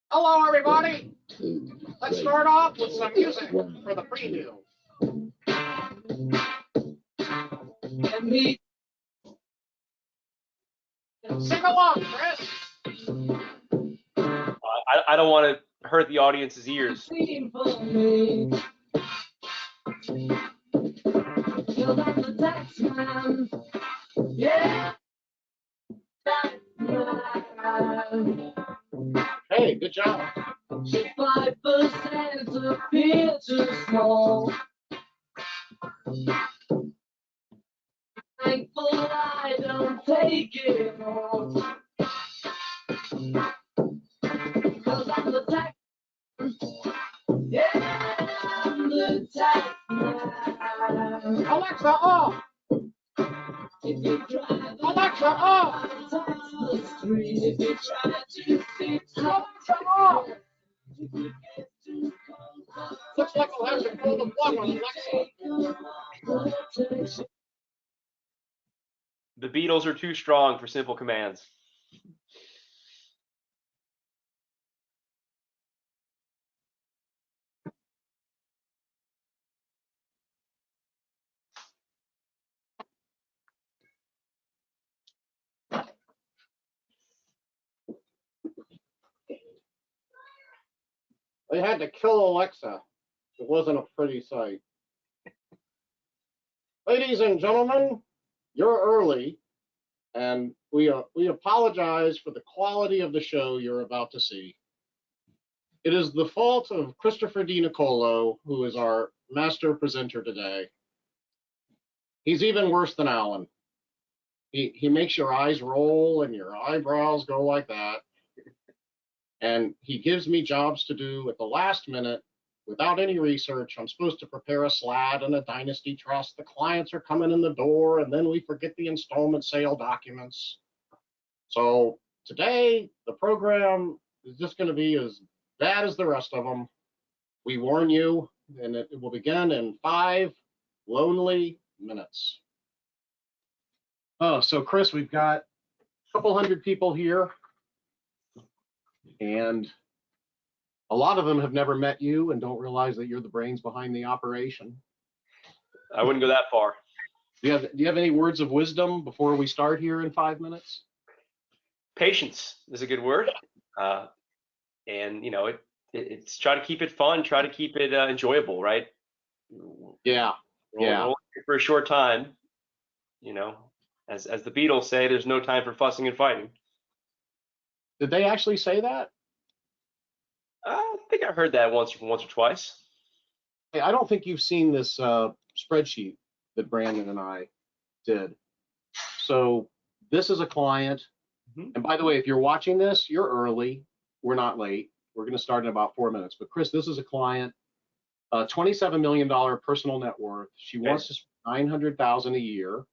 Hello, everybody. Let's start off with some music for the preview. Sing along, Chris. I don't want to hurt the audience's ears. Yeah. Hey, good job. 5% appear too small. Thankful I don't take it all. Cause I'm the tax. Yeah, I'm the tax man. Alexa, off. If you drive Alexa, off. the street, if you try to fix Alexa, off. if you get too cold, Looks like we'll have to pull the plug on Alexa. The Beatles are too strong for simple commands. They had to kill Alexa. It wasn't a pretty sight. Ladies and gentlemen, you're early, and we apologize for the quality of the show you're about to see. It is the fault of Christopher Denicolo, who is our master presenter today. He's even worse than Alan. He makes your eyes roll and your eyebrows go like that. And he gives me jobs to do at the last minute without any research. I'm supposed to prepare a SLAD and a dynasty trust. The clients are coming in the door, and then we forget the installment sale documents. So today, the program is just going to be as bad as the rest of them. We warn you, and it will begin in 5 lonely minutes. Oh, so Chris, we've got a couple hundred people here, and a lot of them have never met you and don't realize that you're the brains behind the operation. I wouldn't go that far. Do you have any words of wisdom before we start here in 5 minutes? Patience is a good word. And, you know, it's try to keep it fun, try to keep it enjoyable, right? Yeah. We're only here for a short time, you know. As the Beatles say, there's no time for fussing and fighting. Did they actually say that? I think I heard that once or twice. Hey, I don't think you've seen this spreadsheet that Brandon and I did. So this is a client. Mm-hmm. And by the way, if you're watching this, you're early. We're not late. We're going to start in about 4 minutes. But Chris, this is a client, $27 million personal net worth. She wants to spend $900,000 a year,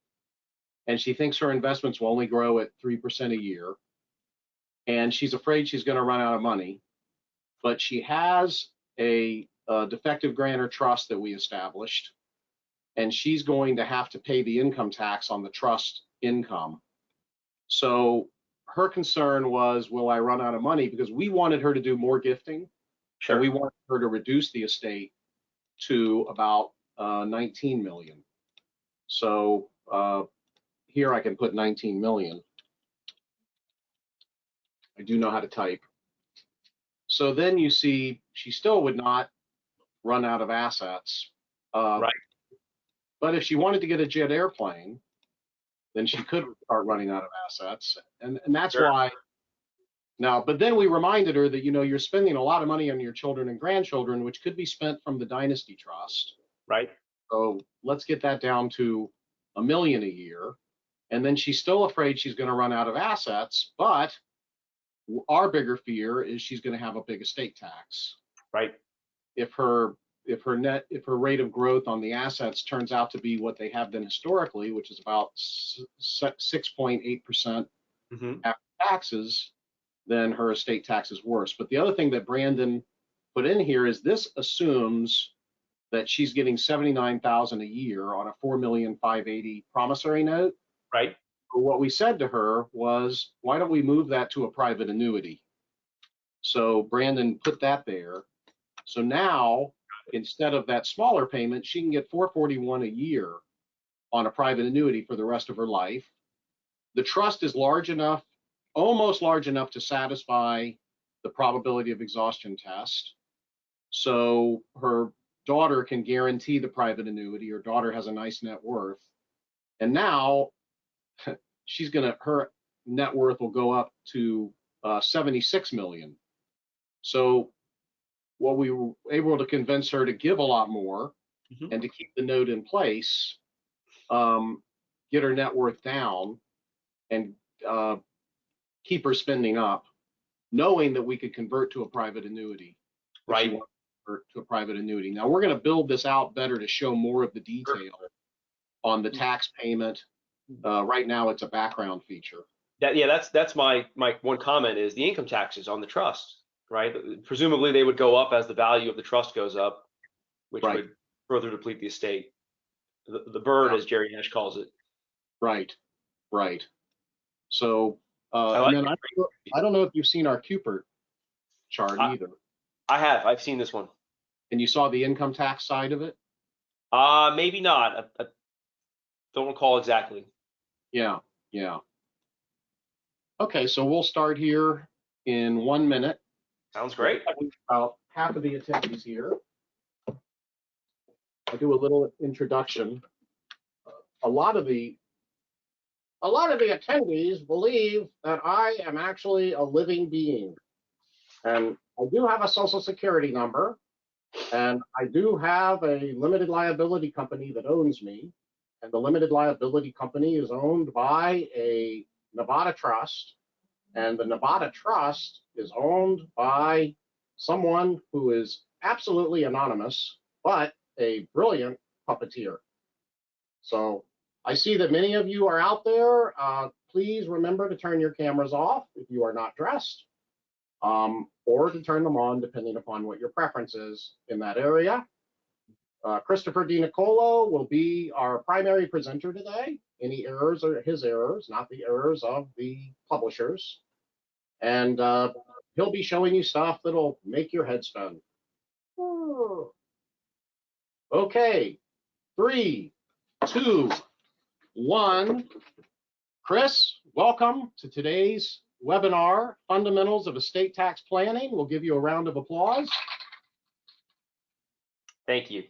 and she thinks her investments will only grow at 3% a year. And she's afraid she's going to run out of money. But she has a defective grantor trust that we established, and she's going to have to pay the income tax on the trust income. So her concern was, will I run out of money? Because we wanted her to do more gifting. Sure. And we wanted her to reduce the estate to about 19 million. So here I can put 19 million. I do know how to type. So then you see she still would not run out of assets. Right. But if she wanted to get a jet airplane, then she could start running out of assets. And that's sure. why now, but then we reminded her that, you know, you're spending a lot of money on your children and grandchildren, which could be spent from the dynasty trust. Right. So let's get that down to $1 million a year. And then she's still afraid she's going to run out of assets, but our bigger fear is she's going to have a big estate tax. Right. If her rate of growth on the assets turns out to be what they have been historically, which is about 6.8% mm-hmm. after taxes, then her estate tax is worse. But the other thing that Brandon put in here is this assumes that she's getting $79,000 a year on a $4,580,000 promissory note. Right. What we said to her was, why don't we move that to a private annuity? So Brandon put that there. So now, instead of that smaller payment, she can get $441 a year on a private annuity for the rest of her life. The trust is large enough, almost large enough to satisfy the probability of exhaustion test. So her daughter can guarantee the private annuity. Her daughter has a nice net worth. And now her net worth will go up to 76 million. So what we were able to convince her to give a lot more and to keep the note in place, get her net worth down, and keep her spending up, knowing that we could convert to a private annuety. Right. Convert to a private annuity. Now we're going to build this out better to show more of the detail on the tax payment. Right now, it's a background feature. That's my one comment is the income taxes on the trust, right? Presumably they would go up as the value of the trust goes up, which would further deplete the estate. The bird, as Jerry Nash calls it. Right. So, I don't know if you've seen our Cupert chart either. I have. I've seen this one. And you saw the income tax side of it? Maybe not. I don't recall exactly. Yeah. Okay, so we'll start here in 1 minute. Sounds great. About half of the attendees here. I'll do a little introduction. A lot of the attendees believe that I am actually a living being. And I do have a social security number, and I do have a limited liability company that owns me. And the limited liability company is owned by a Nevada trust, and the Nevada trust is owned by someone who is absolutely anonymous, but a brilliant puppeteer. So I see that many of you are out there. Please remember to turn your cameras off if you are not dressed, or to turn them on depending upon what your preference is in that area. Christopher Denicolo will be our primary presenter today. Any errors are his errors, not the errors of the publishers. And he'll be showing you stuff that'll make your head spin. Okay, 3, 2, 1. Chris, welcome to today's webinar, Fundamentals of Estate Tax Planning. We'll give you a round of applause. Thank you.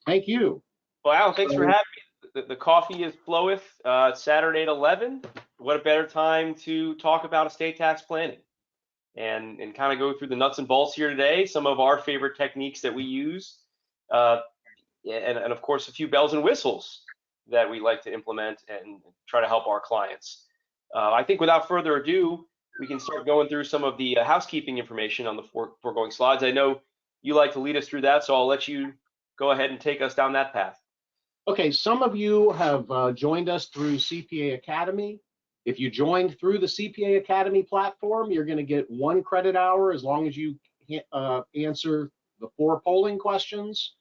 Thank you. Well, Alan, thanks for having me. The coffee is floweth. It's Saturday at 11. What a better time to talk about estate tax planning and kind of go through the nuts and bolts here today, some of our favorite techniques that we use, and of course, a few bells and whistles that we like to implement and try to help our clients. I think without further ado, we can start going through some of the housekeeping information on the foregoing slides. I know you like to lead us through that, so I'll let you go ahead and take us down that path. Okay, some of you have joined us through CPA Academy. If you joined through the CPA Academy platform, you're going to get 1 credit hour as long as you answer the 4 polling questions.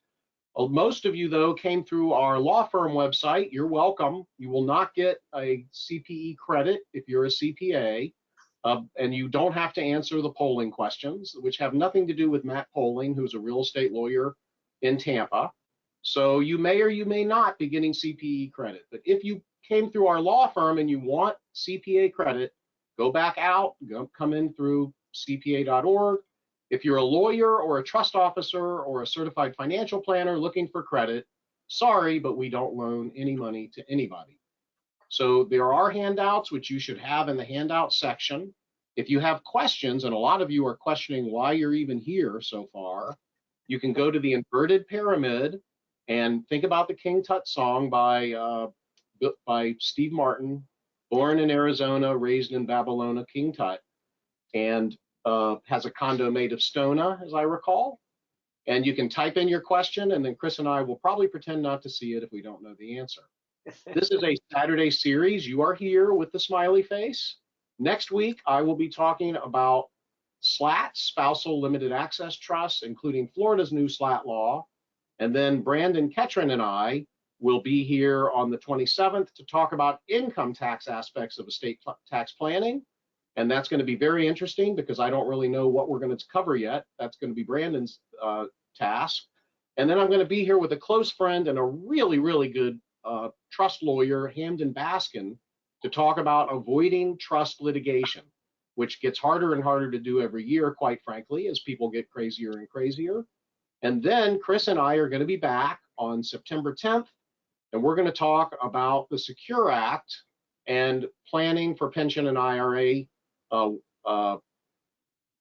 Most of you, though, came through our law firm website. You're welcome. You will not get a CPE credit if you're a CPA, and you don't have to answer the polling questions, which have nothing to do with Matt Polling, who's a real estate lawyer in Tampa. So you may or you may not be getting CPE credit. But if you came through our law firm and you want CPA credit, go back out, come in through cpa.org. If you're a lawyer or a trust officer or a certified financial planner looking for credit, sorry, but we don't loan any money to anybody. So there are handouts, which you should have in the handout section. If you have questions, and a lot of you are questioning why you're even here so far, you can go to the inverted pyramid and think about the King Tut song by Steve Martin, born in Arizona, raised in Babylona, King Tut, and has a condo made of stona, as I recall. And you can type in your question, and then Chris and I will probably pretend not to see it if we don't know the answer. This is a Saturday series. You are here with the smiley face. Next week, I will be talking about SLATs, spousal limited access trusts, including Florida's new SLAT law. And then Brandon Ketron and I will be here on the 27th to talk about income tax aspects of estate tax planning. And that's going to be very interesting because I don't really know what we're going to cover yet. That's going to be Brandon's task. And then I'm going to be here with a close friend and a really, really good trust lawyer, Hamden Baskin, to talk about avoiding trust litigation, which gets harder and harder to do every year, quite frankly, as people get crazier and crazier. And then Chris and I are going to be back on September 10th, and we're going to talk about the Secure Act and planning for pension and IRA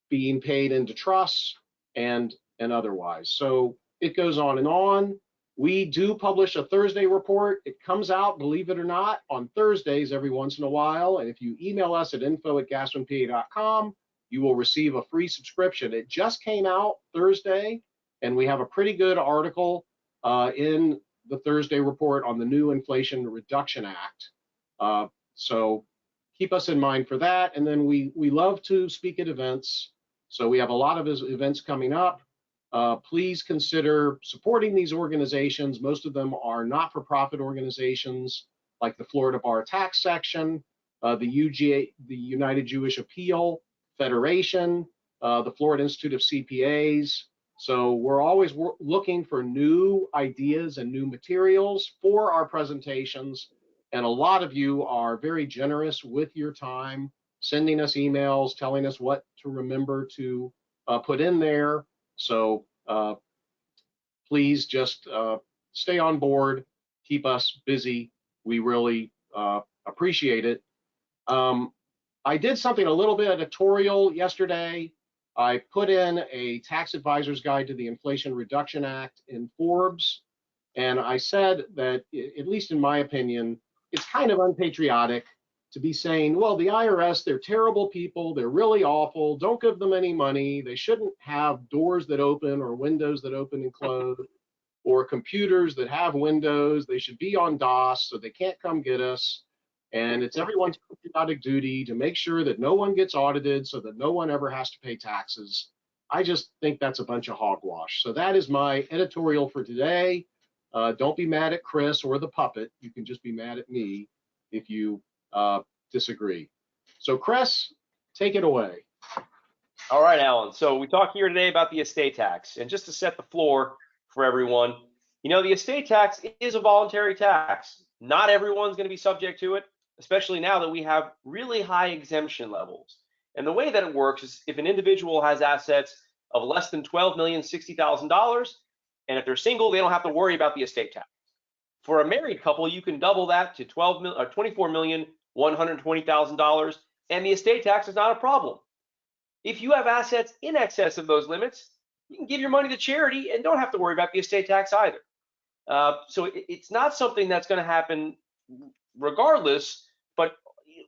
being paid into trusts and otherwise. So it goes on and on. We do publish a Thursday report. It comes out, believe it or not, on Thursdays every once in a while. And if you email us at info@gassmanpa.com, you will receive a free subscription. It just came out Thursday, and we have a pretty good article in the Thursday report on the new Inflation Reduction Act. So keep us in mind for that. And then we love to speak at events. So we have a lot of events coming up. Please consider supporting these organizations. Most of them are not-for-profit organizations like the Florida Bar Tax Section, the United Jewish Appeal Federation, the Florida Institute of CPAs. So we're always looking for new ideas and new materials for our presentations. And a lot of you are very generous with your time, sending us emails, telling us what to remember to put in there. So please just stay on board, keep us busy. We really appreciate it. I did something a little bit editorial yesterday. I put in a tax advisor's guide to the Inflation Reduction Act in Forbes, and I said that, at least in my opinion, it's kind of unpatriotic to be saying, well, the IRS, they're terrible people, they're really awful, don't give them any money, they shouldn't have doors that open or windows that open and close, or computers that have windows, they should be on DOS so they can't come get us. And it's everyone's patriotic duty to make sure that no one gets audited so that no one ever has to pay taxes. I just think that's a bunch of hogwash. So that is my editorial for today. Don't be mad at Chris or the puppet. You can just be mad at me if you disagree. So Chris, take it away. All right, Alan. So we talked here today about the estate tax. And just to set the floor for everyone, you know, the estate tax is a voluntary tax. Not everyone's going to be subject to it, especially now that we have really high exemption levels. And the way that it works is if an individual has assets of less than $12,060,000, and if they're single, they don't have to worry about the estate tax. For a married couple, you can double that to $24,120,000, and the estate tax is not a problem. If you have assets in excess of those limits, you can give your money to charity and don't have to worry about the estate tax either. So it's not something that's going to happen regardless, but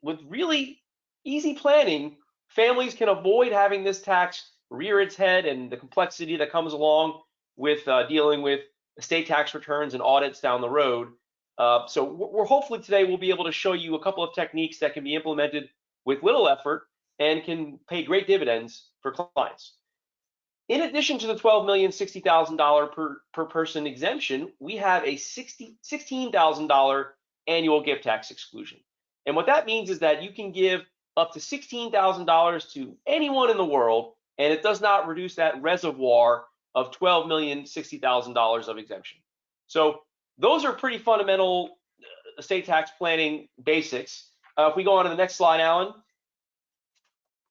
with really easy planning, families can avoid having this tax rear its head and the complexity that comes along with dealing with estate tax returns and audits down the road. So we're hopefully today we'll be able to show you a couple of techniques that can be implemented with little effort and can pay great dividends for clients. In addition to the $12,060,000 per person exemption, we have a $16,000 annual gift tax exclusion. And what that means is that you can give up to $16,000 to anyone in the world, and it does not reduce that reservoir of $12,060,000 of exemption. So those are pretty fundamental estate tax planning basics. If we go on to the next slide, Alan,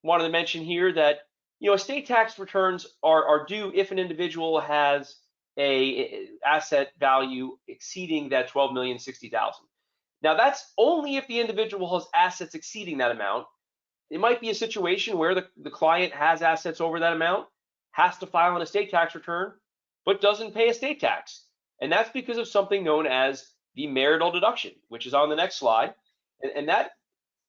wanted to mention here that estate tax returns are due if an individual has a asset value exceeding that $12,060,000. Now that's only if the individual has assets exceeding that amount. It might be a situation where the client has assets over that amount, has to file an estate tax return, but doesn't pay estate tax. And that's because of something known as the marital deduction, which is on the next slide. And that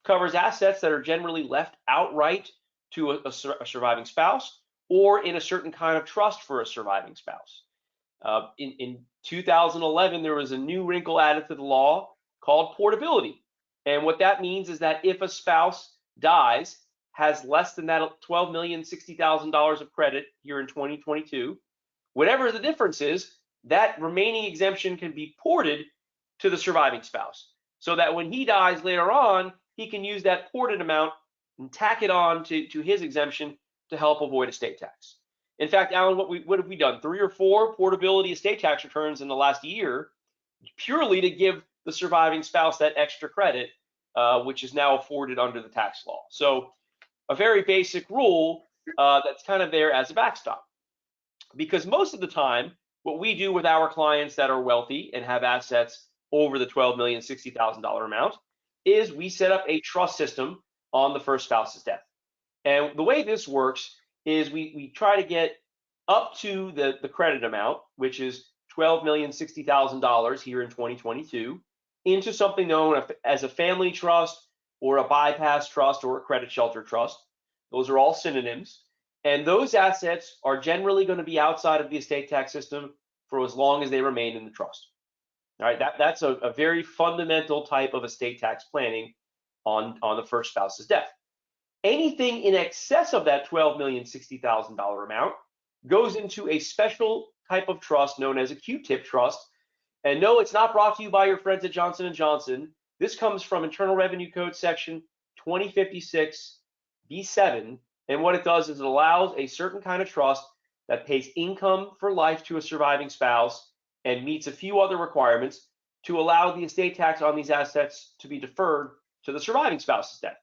covers assets that are generally left outright to a surviving spouse or in a certain kind of trust for a surviving spouse. In 2011, there was a new wrinkle added to the law called portability. And what that means is that if a spouse dies, has less than that $12,060,000 of credit here in 2022, whatever the difference is, that remaining exemption can be ported to the surviving spouse, so that when he dies later on, he can use that ported amount and tack it on to his exemption to help avoid estate tax. In fact, Alan, what have we done? 3 or 4 portability estate tax returns in the last year, purely to give the surviving spouse that extra credit, which is now afforded under the tax law. So a very basic rule that's kind of there as a backstop. Because most of the time, what we do with our clients that are wealthy and have assets over the $12,060,000 amount is we set up a trust system on the first spouse's death. And the way this works is we try to get up to the credit amount, which is $12,060,000 here in 2022, into something known as a family trust or a bypass trust or a credit shelter trust. Those are all synonyms. And those assets are generally going to be outside of the estate tax system for as long as they remain in the trust. All right, that's a very fundamental type of estate tax planning on the first spouse's death. Anything in excess of that $12,060,000 amount goes into a special type of trust known as a Q-tip trust. And no, it's not brought to you by your friends at Johnson & Johnson. This comes from Internal Revenue Code section 2056 B7. And what it does is it allows a certain kind of trust that pays income for life to a surviving spouse and meets a few other requirements to allow the estate tax on these assets to be deferred to the surviving spouse's death,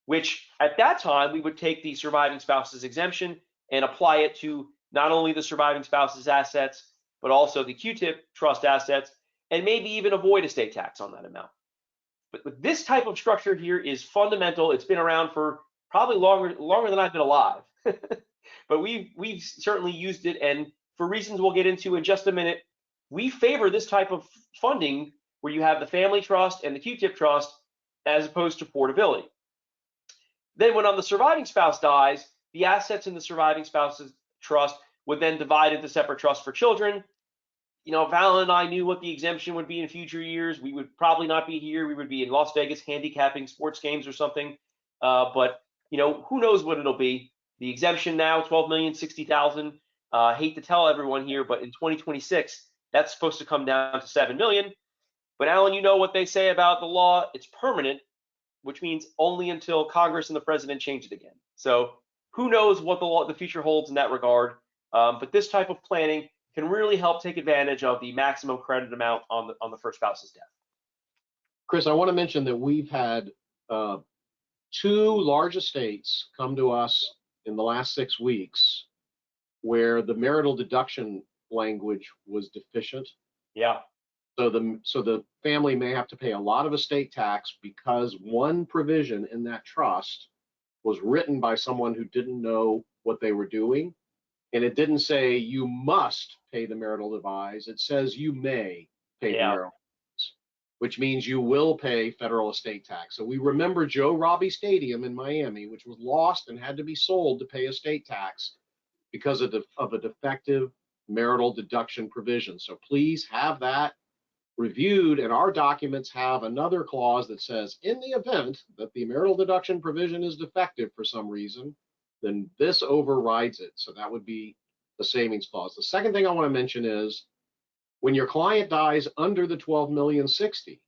which at that time we would take the surviving spouse's exemption and apply it to not only the surviving spouse's assets, but also the Q-tip trust assets, and maybe even avoid estate tax on that amount. But this type of structure here is fundamental. It's been around for probably longer than I've been alive. But we've certainly used it, and for reasons we'll get into in just a minute, we favor this type of funding where you have the family trust and the Q-tip trust as opposed to portability. Then when the surviving spouse dies, the assets in the surviving spouse's trust would then divide into separate trusts for children. You know, Val and I knew what the exemption would be in future years. We would probably not be here. We would be in Las Vegas handicapping sports games or something. But you know, who knows what it'll be. The exemption now, $12,060,000. Hate to tell everyone here, but in 2026, that's supposed to come down to $7 million. But Alan, you know what they say about the law? It's permanent, which means only until Congress and the president change it again. So who knows what the future holds in that regard. But this type of planning can really help take advantage of the maximum credit amount on the first spouse's death. Chris, I want to mention that we've had 2 large estates come to us in the last 6 weeks where the marital deduction language was deficient. Yeah. So the family may have to pay a lot of estate tax because one provision in that trust was written by someone who didn't know what they were doing. And it didn't say you must pay the marital devise. It says you may pay the marital devise, which means you will pay federal estate tax. So we remember Joe Robbie Stadium in Miami, which was lost and had to be sold to pay estate tax because of a defective marital deduction provision. So please have that reviewed, and our documents have another clause that says in the event that the marital deduction provision is defective for some reason, then this overrides it. So that would be the savings clause. The second thing I want to mention is when your client dies under the $12,060,000,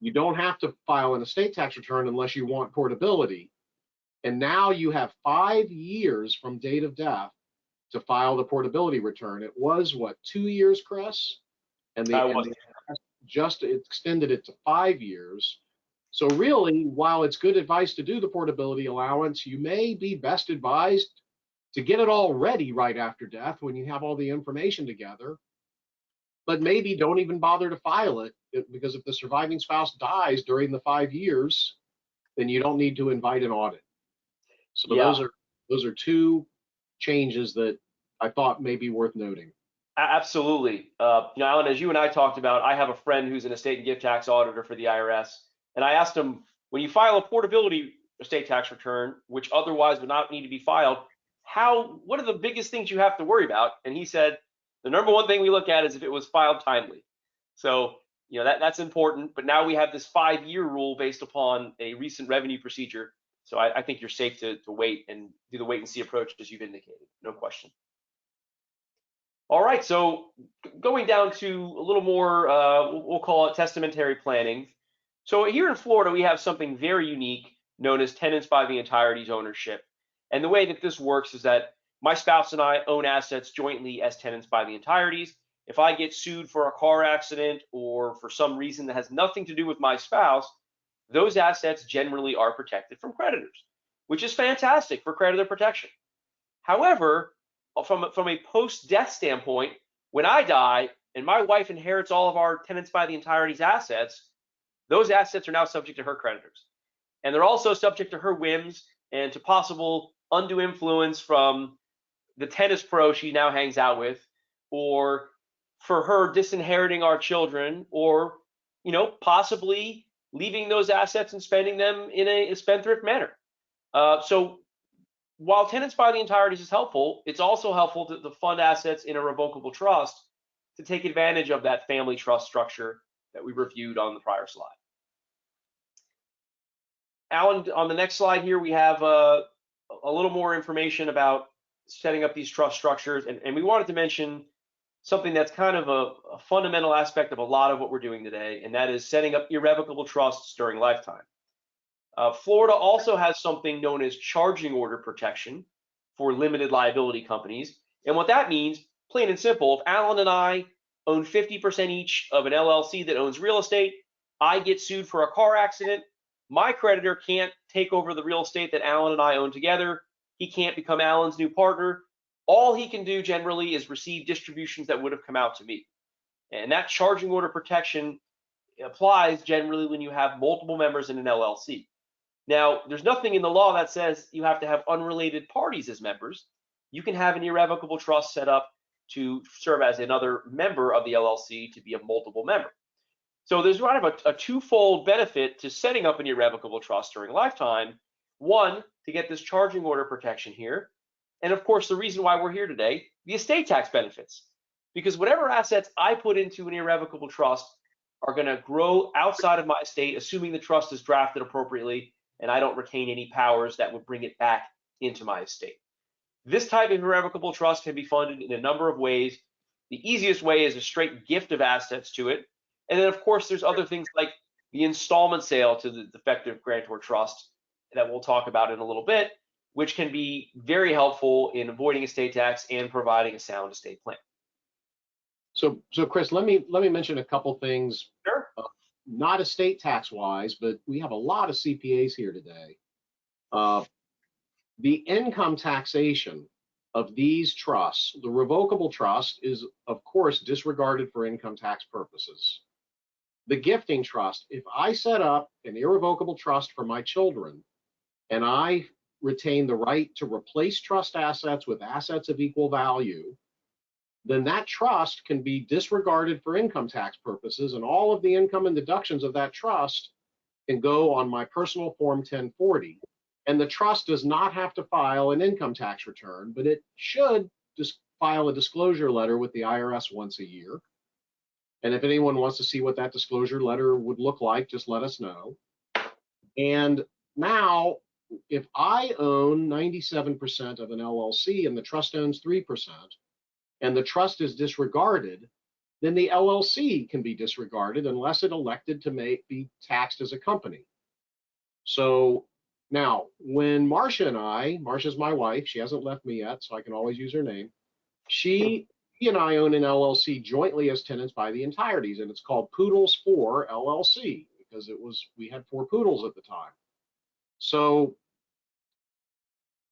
you don't have to file an estate tax return unless you want portability. And now you have 5 years from date of death to file the portability return. It was what, 2 years, Chris? And they just extended it to 5 years. So really, while it's good advice to do the portability allowance, you may be best advised to get it all ready right after death when you have all the information together. But maybe don't even bother to file it, because if the surviving spouse dies during the 5 years, then you don't need to invite an audit. So those are 2 changes that I thought may be worth noting. Absolutely. Alan, as you and I talked about, I have a friend who's an estate and gift tax auditor for the IRS. And I asked him, when you file a portability estate tax return, which otherwise would not need to be filed, what are the biggest things you have to worry about? And he said, the number one thing we look at is if it was filed timely. So, that's important. But now we have this 5-year rule based upon a recent revenue procedure. So I think you're safe to wait and do the wait and see approach as you've indicated. No question. All right, so going down to a little more, we'll call it testamentary planning. So here in Florida, we have something very unique known as tenants by the entirety's ownership. And the way that this works is that my spouse and I own assets jointly as tenants by the entireties. If I get sued for a car accident or for some reason that has nothing to do with my spouse, those assets generally are protected from creditors, which is fantastic for creditor protection. However, from a post-death standpoint, when I die and my wife inherits all of our tenants by the entirety's assets, those assets are now subject to her creditors. And they're also subject to her whims and to possible undue influence from the tennis pro she now hangs out with, or for her disinheriting our children, or possibly leaving those assets and spending them in a spendthrift manner. So while tenants by the entireties is helpful, it's also helpful to fund assets in a revocable trust to take advantage of that family trust structure that we reviewed on the prior slide. Alan, on the next slide here, we have a little more information about setting up these trust structures. And we wanted to mention something that's kind of a fundamental aspect of a lot of what we're doing today, and that is setting up irrevocable trusts during lifetime. Florida also has something known as charging order protection for limited liability companies. And what that means, plain and simple, if Alan and I own 50% each of an LLC that owns real estate, I get sued for a car accident, my creditor can't take over the real estate that Alan and I own together. He can't become Alan's new partner. All he can do generally is receive distributions that would have come out to me. And that charging order protection applies generally when you have multiple members in an LLC. Now, there's nothing in the law that says you have to have unrelated parties as members. You can have an irrevocable trust set up to serve as another member of the LLC to be a multiple member. So there's kind of a twofold benefit to setting up an irrevocable trust during lifetime. One, to get this charging order protection here. And of course, the reason why we're here today, the estate tax benefits. Because whatever assets I put into an irrevocable trust are going to grow outside of my estate, assuming the trust is drafted appropriately and I don't retain any powers that would bring it back into my estate. This type of irrevocable trust can be funded in a number of ways. The easiest way is a straight gift of assets to it. And then, of course, there's other things like the installment sale to the defective grantor trust that we'll talk about in a little bit, which can be very helpful in avoiding estate tax and providing a sound estate plan. So Chris, let me mention a couple things. Sure. Not estate tax wise, but we have a lot of CPAs here today. The income taxation of these trusts, the revocable trust is, of course, disregarded for income tax purposes. The gifting trust, if I set up an irrevocable trust for my children and I retain the right to replace trust assets with assets of equal value, then that trust can be disregarded for income tax purposes, and all of the income and deductions of that trust can go on my personal Form 1040. And the trust does not have to file an income tax return, but it should just file a disclosure letter with the IRS once a year. And if anyone wants to see what that disclosure letter would look like, just let us know. And now, if I own 97% of an LLC and the trust owns 3%, and the trust is disregarded, then the LLC can be disregarded unless it elected to be taxed as a company. So now, when Marcia and I, Marcia's my wife, she hasn't left me yet, so I can always use her name. She and I own an LLC jointly as tenants by the entireties, and it's called Poodles 4 LLC because we had 4 poodles at the time. So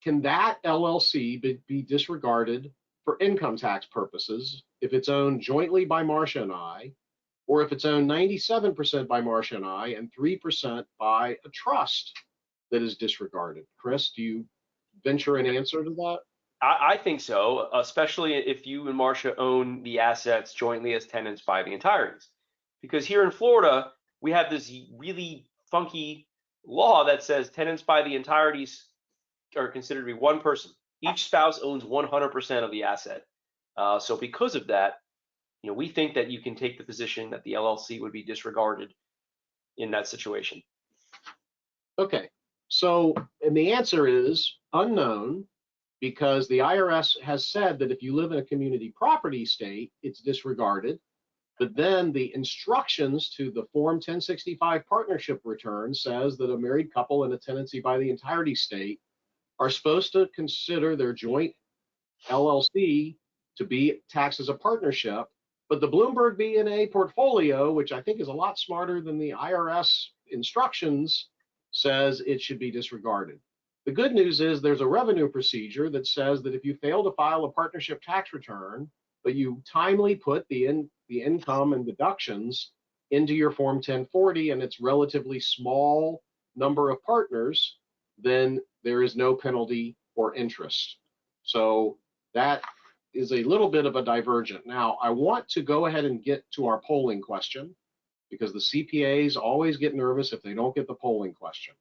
can that LLC be disregarded for income tax purposes if it's owned jointly by Marcia and I, or if it's owned 97% by Marcia and I and 3% by a trust that is disregarded? Chris, do you venture an answer to that? I think so, especially if you and Marcia own the assets jointly as tenants by the entireties. Because here in Florida, we have this really funky law that says tenants by the entireties are considered to be one person. Each spouse owns 100% of the asset. So because of that, we think that you can take the position that the LLC would be disregarded in that situation. Okay, so, and the answer is unknown, because the IRS has said that if you live in a community property state, it's disregarded. But then the instructions to the Form 1065 partnership return says that a married couple in a tenancy by the entirety state are supposed to consider their joint LLC to be taxed as a partnership. But the Bloomberg B&A portfolio, which I think is a lot smarter than the IRS instructions, says it should be disregarded. The good news is there's a revenue procedure that says that if you fail to file a partnership tax return, but you timely put the income and deductions into your Form 1040 and it's relatively small number of partners, then there is no penalty or interest. So that is a little bit of a divergent. Now, I want to go ahead and get to our polling question because the CPAs always get nervous if they don't get the polling question.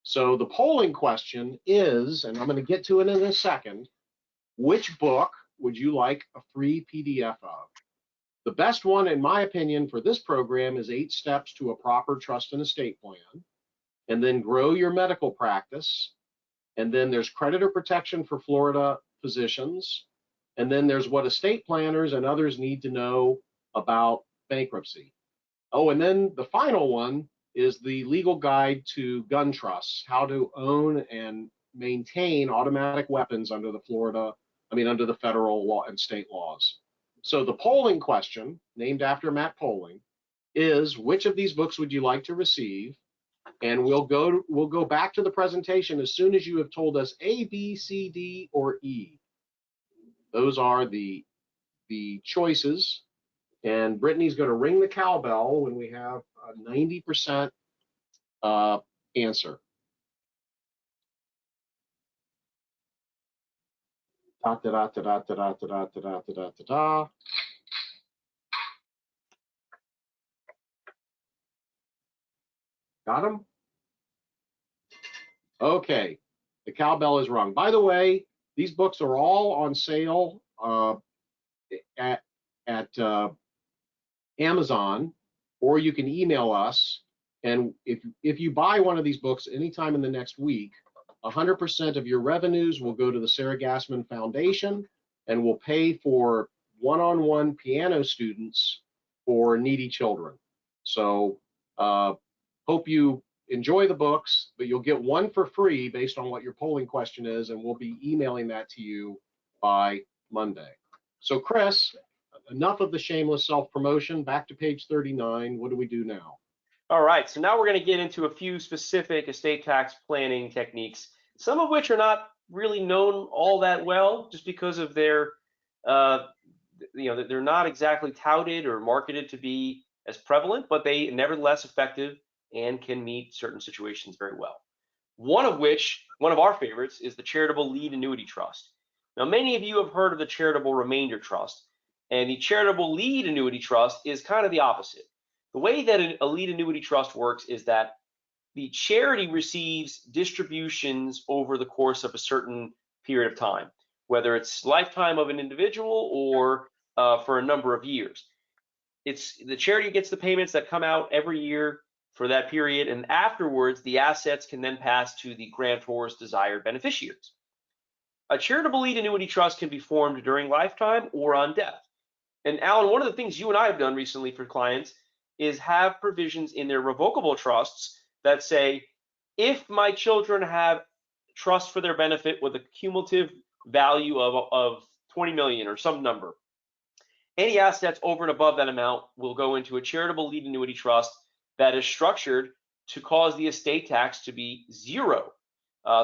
So the polling question is, and I'm going to get to it in a second, which book would you like a free PDF of? The best one, in my opinion, for this program is 8 Steps to a Proper Trust and Estate Plan, and then Grow Your Medical Practice, and then there's Creditor Protection for Florida Physicians, and then there's What Estate Planners and Others Need to Know About Bankruptcy. Oh, and then the final one is the Legal Guide to Gun Trusts, How to Own and Maintain Automatic Weapons under the federal law and state laws. So the polling question, named after Matt Polling, is which of these books would you like to receive? And we'll go back to the presentation as soon as you have told us A, B, C, D, or E. Those are the choices. And Brittany's going to ring the cowbell when we have a 90% answer. Da, da, da, da, da, da, da, da, da, da, da, da. Got him? Okay, the cowbell is rung. By the way, these books are all on sale at Amazon, or you can email us. And if you buy one of these books anytime in the next week, 100% of your revenues will go to the Sarah Gassman Foundation and will pay for one-on-one piano students for needy children. So hope you enjoy the books, but you'll get one for free based on what your polling question is, and we'll be emailing that to you by Monday. So Chris, enough of the shameless self-promotion. Back to page 39. What do we do now? All right, so now we're going to get into a few specific estate tax planning techniques, some of which are not really known all that well just because of their, they're not exactly touted or marketed to be as prevalent, but they nevertheless effective and can meet certain situations very well. One of our favorites is the Charitable Lead Annuity Trust. Now, many of you have heard of the Charitable Remainder Trust, and the Charitable Lead Annuity Trust is kind of the opposite. The way that a lead annuity trust works is that the charity receives distributions over the course of a certain period of time, whether it's lifetime of an individual or for a number of years. The charity gets the payments that come out every year for that period, and afterwards the assets can then pass to the grantor's desired beneficiaries. A charitable lead annuity trust can be formed during lifetime or on death. And Alan, one of the things you and I have done recently for clients is have provisions in their revocable trusts that say, if my children have trust for their benefit with a cumulative value of 20 million or some number, any assets over and above that amount will go into a charitable lead annuity trust that is structured to cause the estate tax to be zero.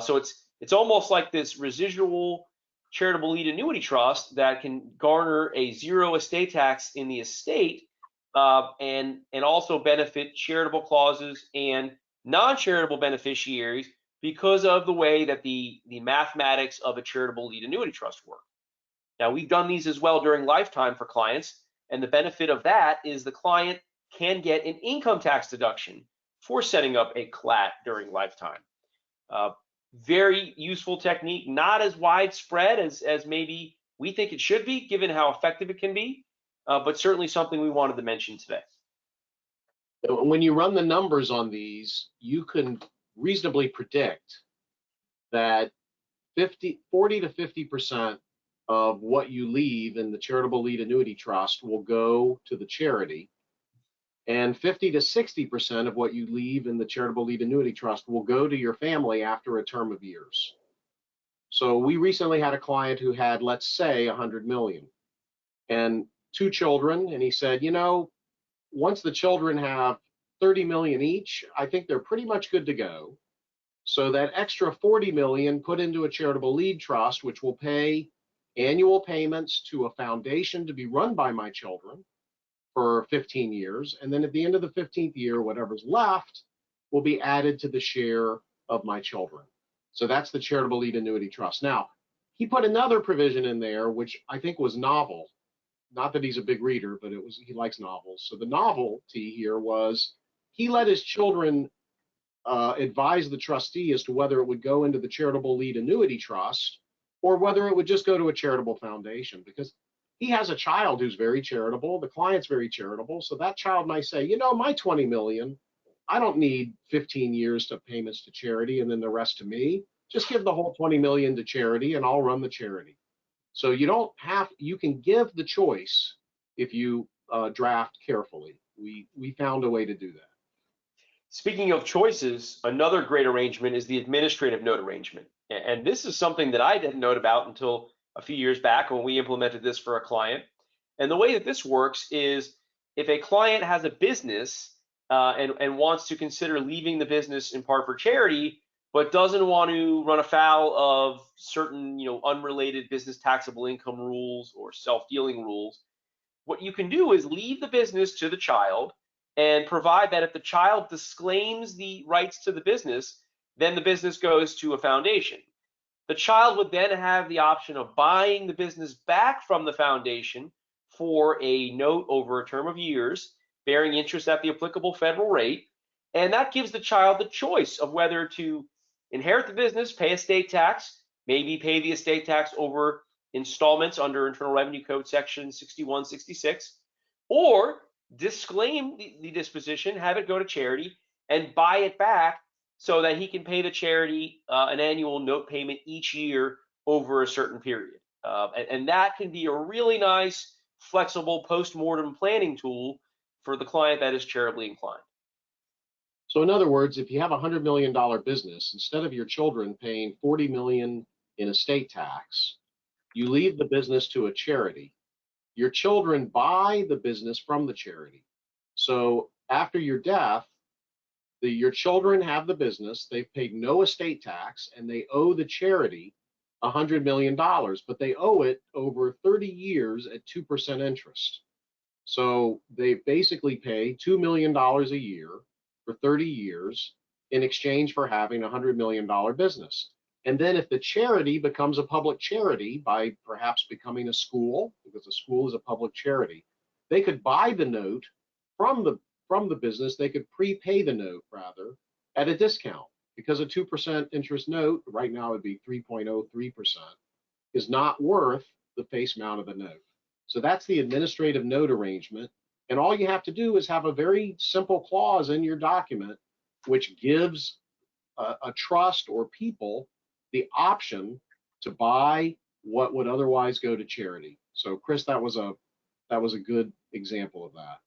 So it's almost like this residual charitable lead annuity trust that can garner a zero estate tax in the estate, and also benefit charitable clauses and non-charitable beneficiaries because of the way that the mathematics of a charitable lead annuity trust work. Now, we've done these as well during lifetime for clients, and the benefit of that is the client can get an income tax deduction for setting up a CLAT during lifetime. Very useful technique, not as widespread as maybe we think it should be, given how effective it can be, but certainly something we wanted to mention today. When you run the numbers on these, you can reasonably predict that 40 to 50% of what you leave in the charitable lead annuity trust will go to the charity, and 50 to 60% of what you leave in the charitable lead annuity trust will go to your family after a term of years. So we recently had a client who had, let's say, 100 million and 2 children, and he said, you know, once the children have 30 million each, I think they're pretty much good to go. So that extra 40 million put into a charitable lead trust, which will pay annual payments to a foundation to be run by my children for 15 years. And then at the end of the 15th year, whatever's left will be added to the share of my children. So that's the charitable lead annuity trust. Now, he put another provision in there, which I think was novel. Not that he's a big reader, but he likes novels. So the novelty here was he let his children advise the trustee as to whether it would go into the charitable lead annuity trust or whether it would just go to a charitable foundation, because he has a child who's very charitable. The client's very charitable. So that child might say, you know, my 20 million, I don't need 15 years of payments to charity and then the rest to me. Just give the whole 20 million to charity and I'll run the charity. So you can give the choice if you draft carefully. We found a way to do that. Speaking of choices, another great arrangement is the administrative note arrangement. And this is something that I didn't know about until a few years back when we implemented this for a client. And the way that this works is if a client has a business and wants to consider leaving the business in part for charity, but doesn't want to run afoul of certain, unrelated business taxable income rules or self-dealing rules, what you can do is leave the business to the child and provide that if the child disclaims the rights to the business, then the business goes to a foundation. The child would then have the option of buying the business back from the foundation for a note over a term of years, bearing interest at the applicable federal rate. And that gives the child the choice of whether to inherit the business, pay estate tax, maybe pay the estate tax over installments under Internal Revenue Code section 6166, or disclaim the disposition, have it go to charity, and buy it back so that he can pay the charity an annual note payment each year over a certain period. And that can be a really nice, flexible post-mortem planning tool for the client that is charitably inclined. So in other words, if you have a $100 million business, instead of your children paying 40 million in estate tax, you leave the business to a charity. Your children buy the business from the charity. So after your death, your children have the business, they've paid no estate tax, and they owe the charity $100 million, but they owe it over 30 years at 2% interest. So they basically pay $2 million a year for 30 years in exchange for having a $100 million business. And then if the charity becomes a public charity by perhaps becoming a school, because a school is a public charity, they could buy the note from the business. They could prepay the note rather at a discount, because a 2% interest note, right now it'd be 3.03%, is not worth the face amount of the note. So that's the administrative note arrangement. And all you have to do is have a very simple clause in your document which gives a trust or people the option to buy what would otherwise go to charity. So Chris, that was a good example of that.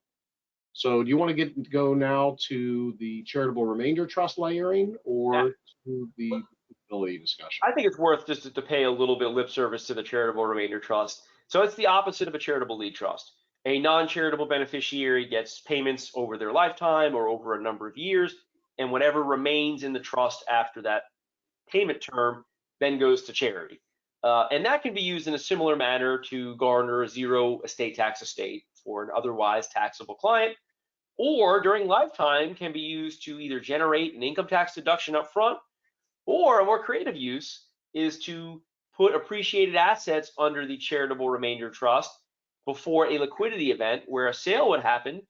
So do you want to go now to the charitable remainder trust layering or to the ability discussion? I think it's worth just to pay a little bit of lip service to the charitable remainder trust. So it's the opposite of a charitable lead trust. A non-charitable beneficiary gets payments over their lifetime or over a number of years, and whatever remains in the trust after that payment term then goes to charity. And that can be used in a similar manner to garner a zero estate tax estate for an otherwise taxable client, or during lifetime can be used to either generate an income tax deduction up front, or a more creative use is to put appreciated assets under the charitable remainder trust before a liquidity event where a sale would happen,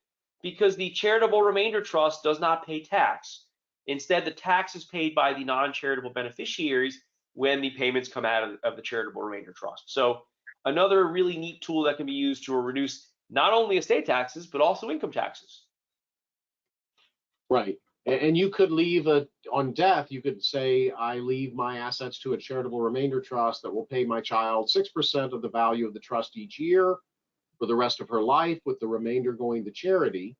because the charitable remainder trust does not pay tax. Instead, the tax is paid by the non-charitable beneficiaries when the payments come out of the charitable remainder trust. So another really neat tool that can be used to reduce not only estate taxes, but also income taxes. Right. And you could leave a on death, you could say, I leave my assets to a charitable remainder trust that will pay my child 6% of the value of the trust each year for the rest of her life, with the remainder going to charity.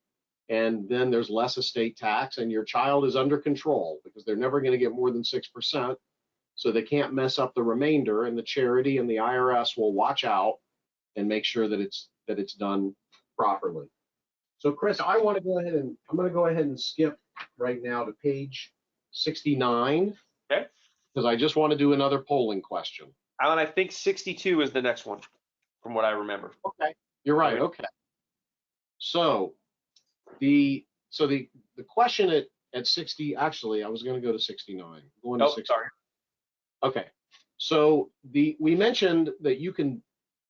And then there's less estate tax, and your child is under control because they're never going to get more than 6%. So they can't mess up the remainder, and the charity and the IRS will watch out and make sure that it's done properly. So Chris, I'm going to go ahead and skip right now to page 69. Okay. Because I just want to do another polling question. Alan, I think 62 is the next one, from what I remember. Okay, you're right. Okay. So the question at 60, actually, I was going to go to 69. Going to 60. Sorry. Okay. So we mentioned that you can,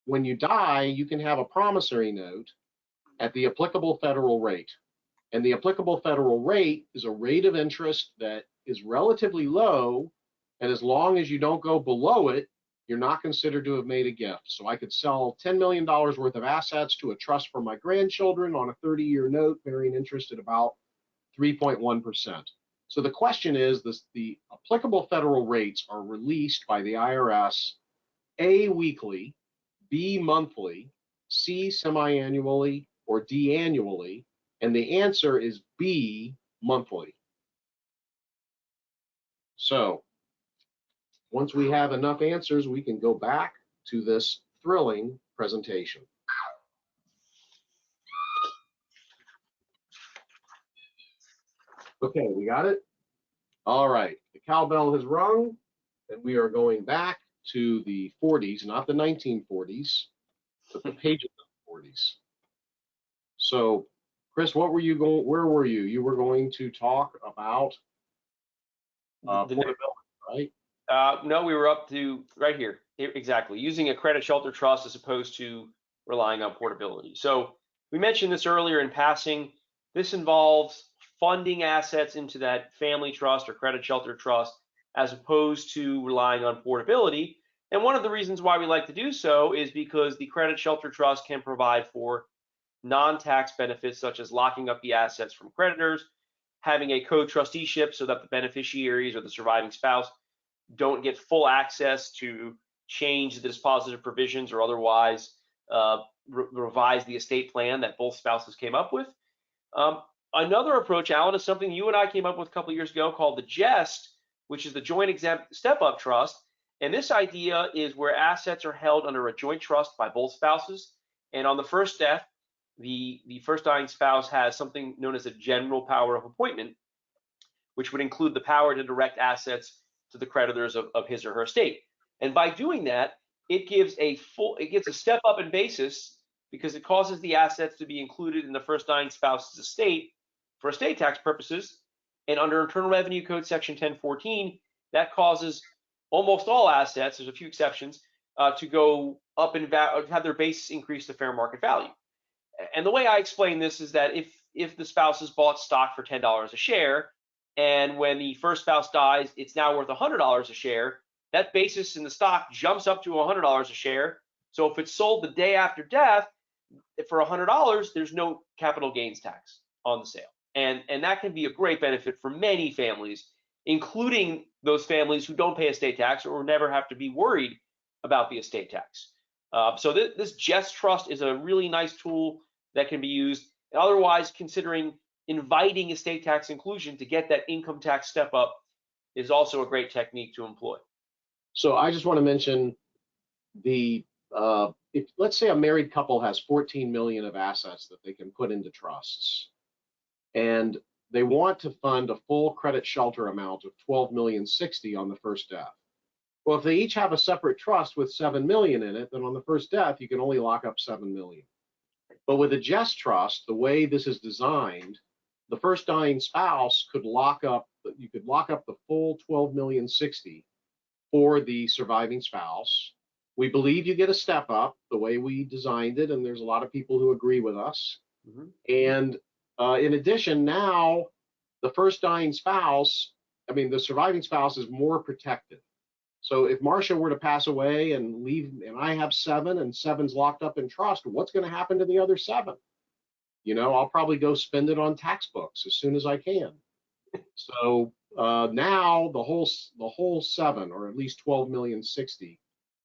when you die, you can have a promissory note at the applicable federal rate. And the applicable federal rate is a rate of interest that is relatively low, and as long as you don't go below it, you're not considered to have made a gift. So I could sell $10 million worth of assets to a trust for my grandchildren on a 30-year note bearing interest at about 3.1%. So the question is, the applicable federal rates are released by the IRS, A, weekly, B, monthly, C, semi-annually, or D, annually, and the answer is B, monthly. So once we have enough answers, we can go back to this thrilling presentation. Okay, we got it? All right, the cowbell has rung, and we are going back to the 40s, not the 1940s, but the pages of the 40s. So, Chris, where were you? You were going to talk about portability, right? No, we were up to right here. Exactly. Using a credit shelter trust as opposed to relying on portability. So we mentioned this earlier in passing. This involves funding assets into that family trust or credit shelter trust as opposed to relying on portability. And one of the reasons why we like to do so is because the credit shelter trust can provide for non-tax benefits such as locking up the assets from creditors, having a co-trusteeship so that the beneficiaries or the surviving spouse don't get full access to change the dispositive provisions or otherwise revise the estate plan that both spouses came up with. Another approach, Alan, is something you and I came up with a couple of years ago called the JEST, which is the Joint Exempt Step-Up Trust. And this idea is where assets are held under a joint trust by both spouses. And on the first death, the first dying spouse has something known as a general power of appointment, which would include the power to direct assets to the creditors of his or her estate. And by doing that, it gives a step up in basis because it causes the assets to be included in the first dying spouse's estate for estate tax purposes. And under Internal Revenue Code Section 1014, that causes almost all assets, there's a few exceptions, to go up and have their basis increase to fair market value. And the way I explain this is that if the spouses bought stock for $10 a share, and when the first spouse dies, it's now worth $100 a share, that basis in the stock jumps up to $100 a share. So if it's sold the day after death for $100, there's no capital gains tax on the sale. And that can be a great benefit for many families, including those families who don't pay estate tax or never have to be worried about the estate tax. So this JEST trust is a really nice tool that can be used. Otherwise, considering inviting estate tax inclusion to get that income tax step up is also a great technique to employ. So I just want to mention if let's say a married couple has 14 million of assets that they can put into trusts, and they want to fund a full credit shelter amount of 12,060,000 on the first death. Well, if they each have a separate trust with 7 million in it, then on the first death you can only lock up 7 million. But with a JEST trust, the way this is designed, the first dying spouse could lock up the full 12,060,000 for the surviving spouse. We believe you get a step up the way we designed it, and there's a lot of people who agree with us. Mm-hmm. And in addition, now the first dying spouse, the surviving spouse is more protected. So if Marcia were to pass away and leave, and I have 7 and 7's locked up in trust, what's going to happen to the other 7? I'll probably go spend it on tax books as soon as I can. So now the whole 7, or at least 12,060,000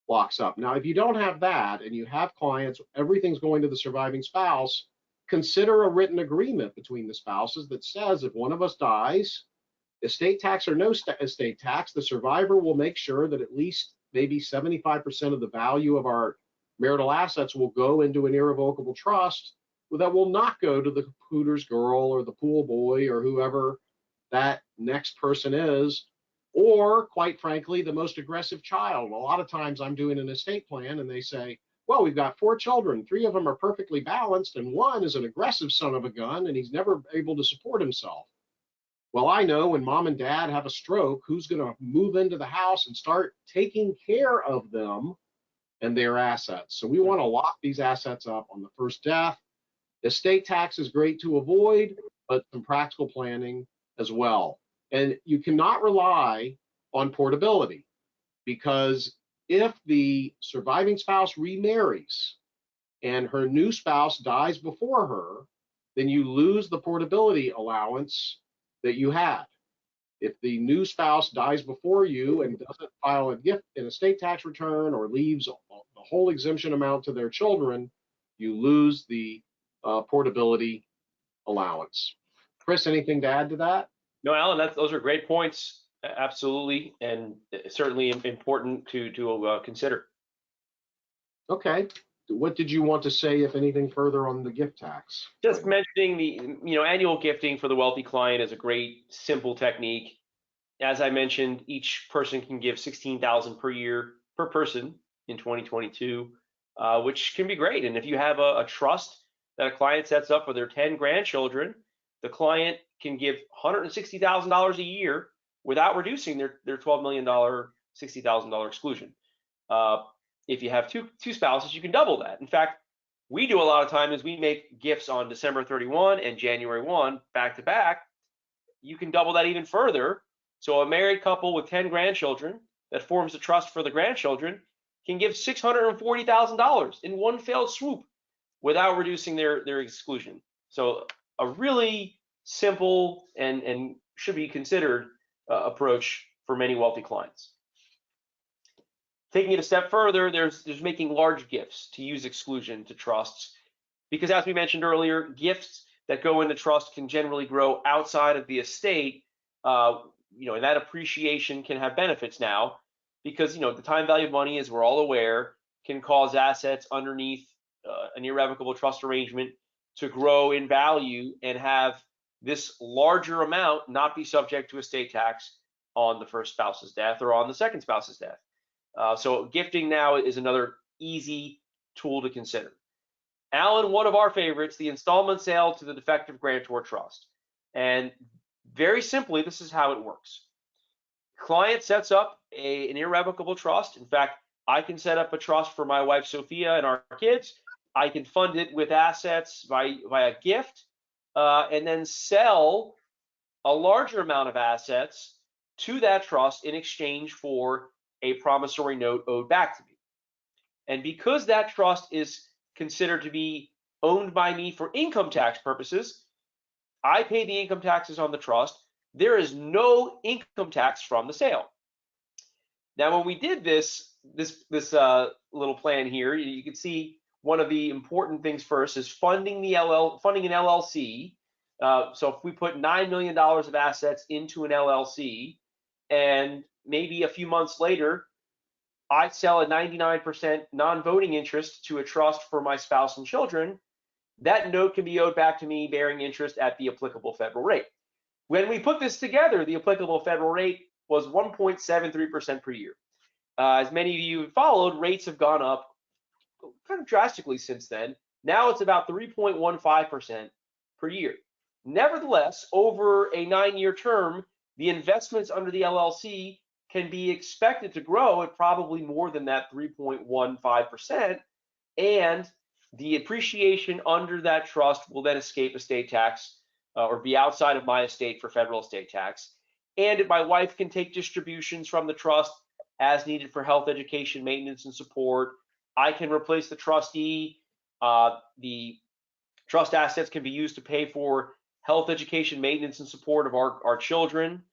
locks up. Now, if you don't have that and you have clients, everything's going to the surviving spouse, consider a written agreement between the spouses that says if one of us dies, estate tax or no estate tax, the survivor will make sure that at least maybe 75% of the value of our marital assets will go into an irrevocable trust that will not go to the Hooters girl or the pool boy or whoever that next person is, or quite frankly, the most aggressive child. A lot of times I'm doing an estate plan and they say, well, we've got 4 children, 3 of them are perfectly balanced, and 1 is an aggressive son of a gun and he's never able to support himself. Well, I know when mom and dad have a stroke, who's going to move into the house and start taking care of them and their assets. So we want to lock these assets up on the first death. Estate tax is great to avoid, but some practical planning as well. And you cannot rely on portability, because if the surviving spouse remarries and her new spouse dies before her, then you lose the portability allowance that you had. If the new spouse dies before you and doesn't file a gift in estate tax return or leaves the whole exemption amount to their children, you lose the portability allowance. Chris, anything to add to that? No, Alan, those are great points. Absolutely, and certainly important to consider. Okay. What did you want to say, if anything, further on the gift tax? Just mentioning the annual gifting for the wealthy client is a great simple technique. As I mentioned, each person can give $16,000 per year per person in 2022, which can be great. And if you have a trust that a client sets up for their 10 grandchildren, the client can give $160,000 a year without reducing their $12 million, $60,000 exclusion. If you have two spouses, you can double that. In fact, we do a lot of time is we make gifts on December 31 and January 1 back to back. You can double that even further. So a married couple with 10 grandchildren that forms a trust for the grandchildren can give $640,000 in one fell swoop without reducing their exclusion. So a really simple and should be considered approach for many wealthy clients. Taking it a step further, there's making large gifts to use exclusion to trusts, because as we mentioned earlier, gifts that go into trust can generally grow outside of the estate. And that appreciation can have benefits now, because the time value of money, as we're all aware, can cause assets underneath an irrevocable trust arrangement to grow in value and have this larger amount not be subject to estate tax on the first spouse's death or on the second spouse's death. So gifting now is another easy tool to consider. Alan, one of our favorites, the installment sale to the defective grantor trust. And very simply, this is how it works. Client sets up an irrevocable trust. In fact, I can set up a trust for my wife, Sophia, and our kids. I can fund it with assets via gift, and then sell a larger amount of assets to that trust in exchange for a promissory note owed back to me. And because that trust is considered to be owned by me for income tax purposes, I pay the income taxes on the trust. There is no income tax from the sale. Now, when we did this little plan here, you can see one of the important things first is funding an LLC. So if we put $9 million of assets into an LLC, and maybe a few months later, I sell a 99% non-voting interest to a trust for my spouse and children, that note can be owed back to me bearing interest at the applicable federal rate. When we put this together, the applicable federal rate was 1.73% per year. As many of you have followed, rates have gone up kind of drastically since then. Now it's about 3.15% per year. Nevertheless, over a 9-year term, the investments under the LLC can be expected to grow at probably more than that 3.15%, and the appreciation under that trust will then escape estate tax or be outside of my estate for federal estate tax. And my wife can take distributions from the trust as needed for health, education, maintenance, and support. I can replace the trustee. The trust assets can be used to pay for health, education, maintenance, and support of our children.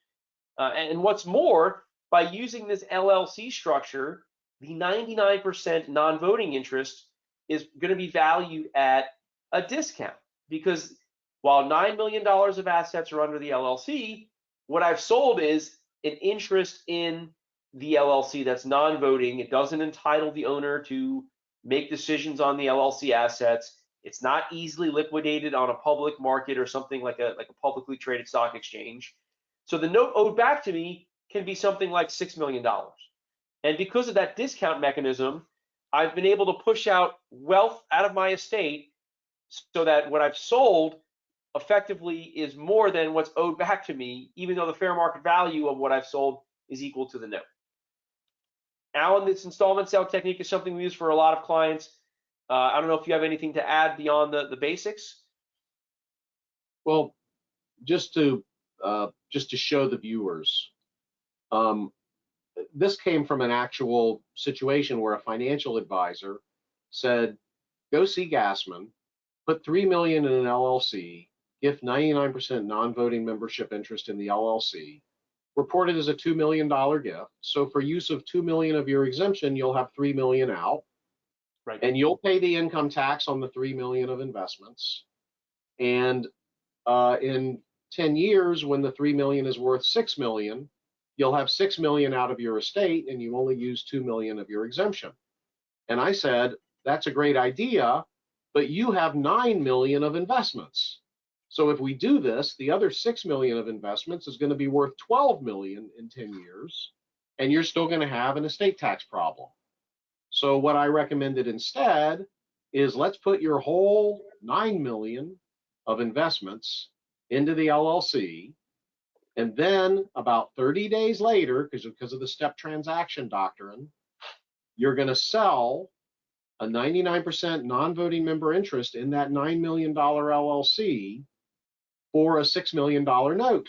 And what's more, by using this LLC structure, the 99% non-voting interest is going to be valued at a discount, because while $9 million of assets are under the LLC, what I've sold is an interest in the LLC that's non-voting. It doesn't entitle the owner to make decisions on the LLC assets. It's not easily liquidated on a public market or something like a publicly traded stock exchange. So the note owed back to me can be something like $6 million. And because of that discount mechanism, I've been able to push out wealth out of my estate so that what I've sold effectively is more than what's owed back to me, even though the fair market value of what I've sold is equal to the note. Alan, this installment sale technique is something we use for a lot of clients. I don't know if you have anything to add beyond the basics. Well, just to show the viewers, this came from an actual situation where a financial advisor said, go see Gassman, put $3 million in an LLC, gift 99% non-voting membership interest in the LLC, report it as a $2 million gift. So for use of $2 million of your exemption, you'll have $3 million out. Right. And you'll pay the income tax on the $3 million of investments. And in 10 years, when the $3 million is worth $6 million, you'll have $6 million out of your estate, and you only use $2 million of your exemption. And I said, that's a great idea, but you have $9 million of investments. So if we do this, the other $6 million of investments is going to be worth $12 million in 10 years, and you're still going to have an estate tax problem. So what I recommended instead is let's put your whole $9 million of investments into the LLC, and then about 30 days later, because of the step transaction doctrine, you're going to sell a 99% non-voting member interest in that $9 million LLC for a $6 million note.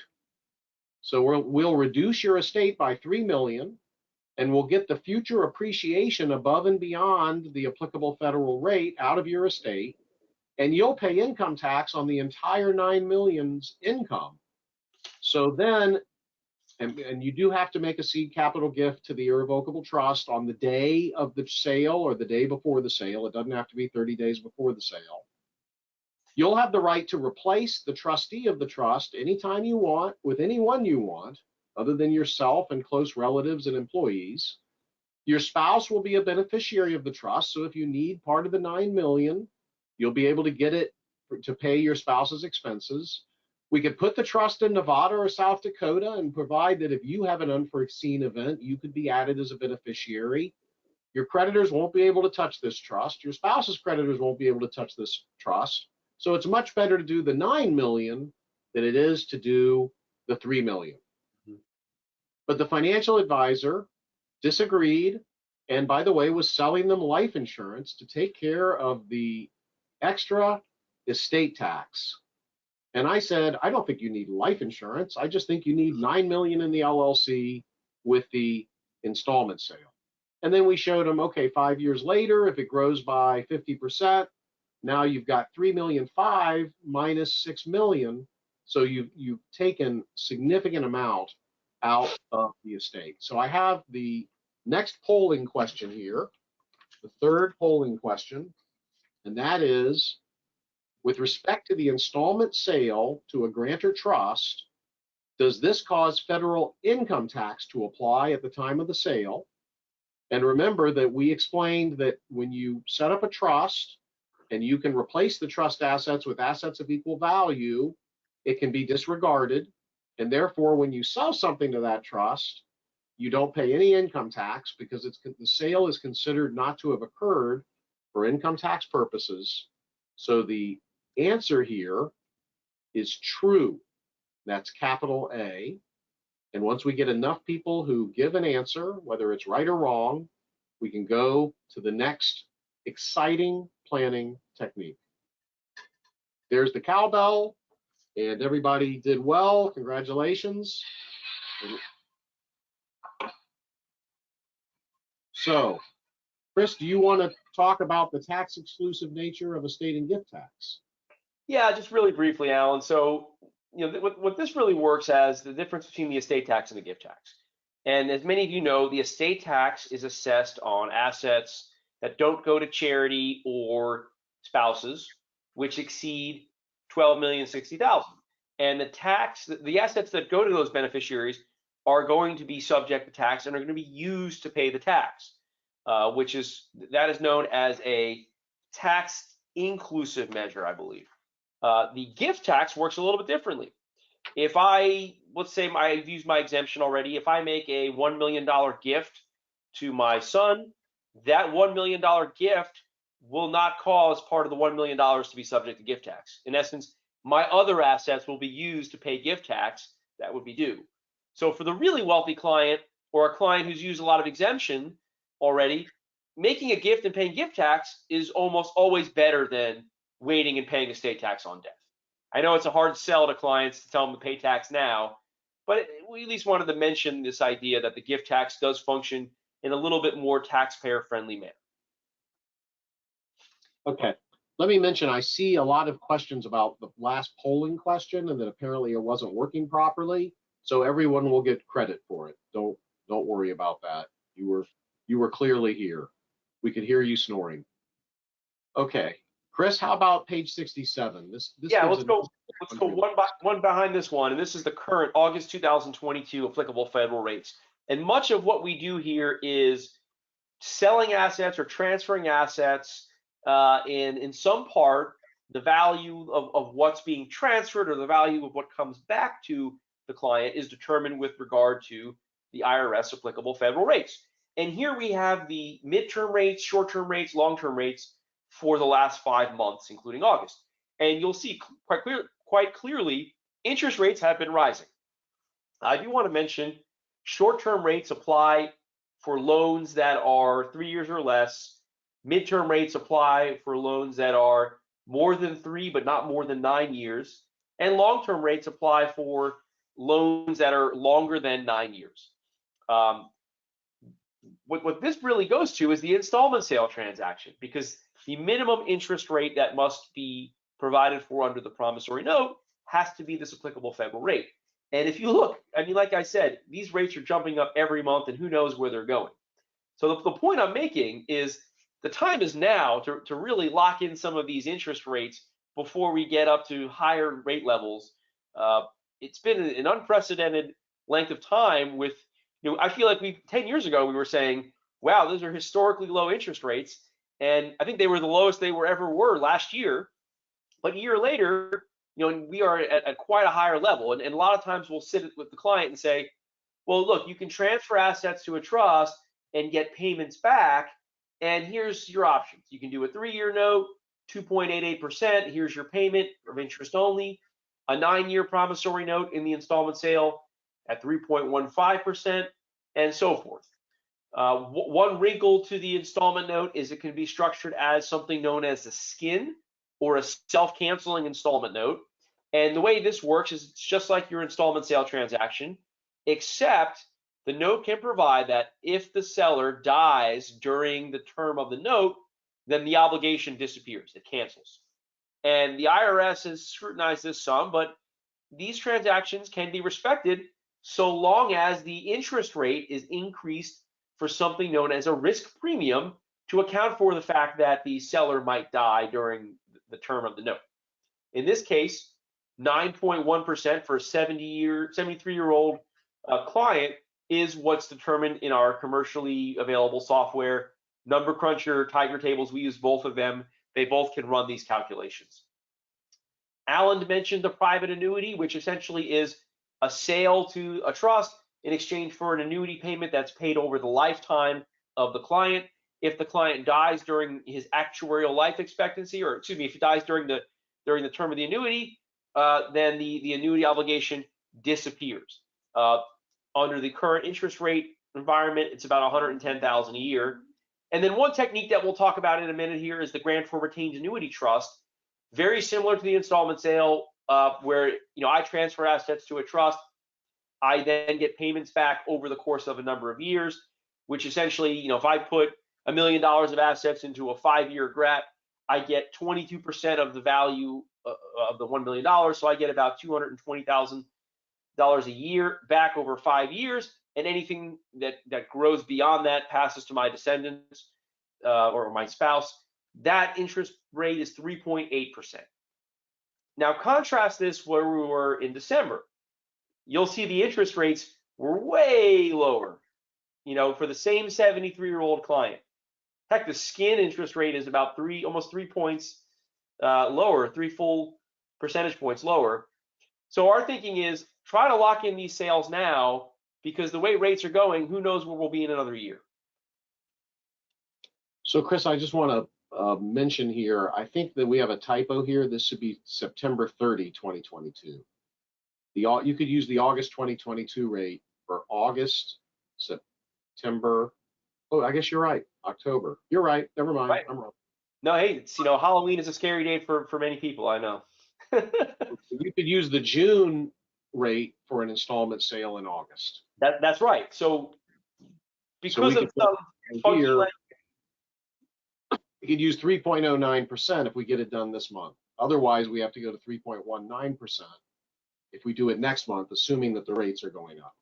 So we'll reduce your estate by $3 million, and we'll get the future appreciation above and beyond the applicable federal rate out of your estate, and you'll pay income tax on the entire $9 million's income. So then, and you do have to make a seed capital gift to the irrevocable trust on the day of the sale or the day before the sale. It doesn't have to be 30 days before the sale. You'll have the right to replace the trustee of the trust anytime you want with anyone you want, other than yourself and close relatives and employees. Your spouse will be a beneficiary of the trust, so if you need part of the $9 million, you'll be able to get it to pay your spouse's expenses. We could put the trust in Nevada or South Dakota and provide that if you have an unforeseen event, you could be added as a beneficiary. Your creditors won't be able to touch this trust. Your spouse's creditors won't be able to touch this trust. So it's much better to do the $9 million than it is to do the $3 million. But the financial advisor disagreed, and by the way, was selling them life insurance to take care of the extra estate tax. And I said, I don't think you need life insurance. I just think you need $9 million in the LLC with the installment sale. And then we showed them, okay, 5 years later, if it grows by 50%, now you've got $3.5 million minus $6 million. So you've taken significant amount out of the estate. So I have the next polling question here, the third polling question, and that is, with respect to the installment sale to a grantor trust, does this cause federal income tax to apply at the time of the sale? And remember that we explained that when you set up a trust and you can replace the trust assets with assets of equal value, it can be disregarded. And therefore, when you sell something to that trust, you don't pay any income tax because the sale is considered not to have occurred for income tax purposes. So the answer here is true. That's capital A. And once we get enough people who give an answer, whether it's right or wrong, we can go to the next exciting planning technique. There's the cowbell, and everybody did well. Congratulations. So, Chris, do you want to talk about the tax exclusive nature of estate and gift tax? Yeah, just really briefly, Alan. So what this really works as the difference between the estate tax and the gift tax. And as many of you know, the estate tax is assessed on assets that don't go to charity or spouses, which exceed $12,060,000. And the assets that go to those beneficiaries are going to be subject to tax and are going to be used to pay the tax, that is known as a tax inclusive measure, I believe. The gift tax works a little bit differently. If let's say I've used my exemption already, if I make a $1 million gift to my son, that $1 million gift will not cause part of the $1 million to be subject to gift tax. In essence, my other assets will be used to pay gift tax that would be due. So for the really wealthy client, or a client who's used a lot of exemption already, making a gift and paying gift tax is almost always better than waiting and paying estate tax on death. I know it's a hard sell to clients to tell them to pay tax now, but we at least wanted to mention this idea that the gift tax does function in a little bit more taxpayer-friendly manner. Okay, let me mention, I see a lot of questions about the last polling question and that apparently it wasn't working properly. So everyone will get credit for it. Don't worry about that. You were clearly here. We could hear you snoring. Okay, Chris, how about page 67? Yeah, let's go one behind this one, and this is the current August 2022 applicable federal rates. And much of what we do here is selling assets or transferring assets, in some part, the value of what's being transferred or the value of what comes back to the client is determined with regard to the IRS applicable federal rates. And here we have the midterm rates, short-term rates, long-term rates for the last 5 months, including August. And you'll see quite clearly, interest rates have been rising. I do want to mention short-term rates apply for loans that are 3 years or less. Midterm rates apply for loans that are more than 3 but not more than 9 years. And long-term rates apply for loans that are longer than 9 years. What this really goes to is the installment sale transaction, because the minimum interest rate that must be provided for under the promissory note has to be this applicable federal rate. And if you look, I mean, like I said, these rates are jumping up every month and who knows where they're going. So the point I'm making is the time is now to really lock in some of these interest rates before we get up to higher rate levels. It's been an unprecedented length of time with, I feel like 10 years ago, we were saying, wow, those are historically low interest rates. And I think they were the lowest they ever were last year. But a year later, we are at quite a higher level. And a lot of times we'll sit with the client and say, well, look, you can transfer assets to a trust and get payments back. And here's your options. You can do a 3-year note, 2.88%. Here's your payment of interest only. A 9-year promissory note in the installment sale at 3.15%, and so forth. One wrinkle to the installment note is it can be structured as something known as a skin or a self-canceling installment note. And the way this works is it's just like your installment sale transaction, except the note can provide that if the seller dies during the term of the note, then the obligation disappears, it cancels. And the IRS has scrutinized this some, but these transactions can be respected so long as the interest rate is increased for something known as a risk premium to account for the fact that the seller might die during the term of the note. In this case, 9.1% for a 73-year-old client is what's determined in our commercially available software. Number Cruncher, Tiger Tables, we use both of them. They both can run these calculations. Alan mentioned the private annuity, which essentially is a sale to a trust in exchange for an annuity payment that's paid over the lifetime of the client. If the client dies during his actuarial life expectancy, or excuse me, if he dies during the term of the annuity, then the annuity obligation disappears. Under the current interest rate environment, it's about $110,000 a year. And then one technique that we'll talk about in a minute here is the Grantor Retained Annuity Trust. Very similar to the installment sale, where I transfer assets to a trust. I then get payments back over the course of a number of years, which essentially, if I put $1 million of assets into a 5-year GRAT, I get 22% of the value of the $1 million. So I get about $220,000 a year back over 5 years, and anything that grows beyond that passes to my descendants or my spouse. That interest rate is 3.8%. Now contrast this where we were in December. You'll see the interest rates were way lower, for the same 73-year-old client. Heck, the skin interest rate is about almost 3 points lower, 3 full percentage points lower. So our thinking is try to lock in these sales now, because the way rates are going, who knows where we'll be in another year. So Chris, I just want to mention here, I think that we have a typo here. This should be September 30, 2022. You could use the August 2022 rate for August, September. Oh, I guess you're right. October. You're right. Never mind. Right. I'm wrong. No, hey, it's, Halloween is a scary day for many people, I know. You could use the June rate for an installment sale in August. That's right. So because of some funky here, language, we could use 3.09% if we get it done this month. Otherwise, we have to go to 3.19% if we do it next month, assuming that the rates are going up.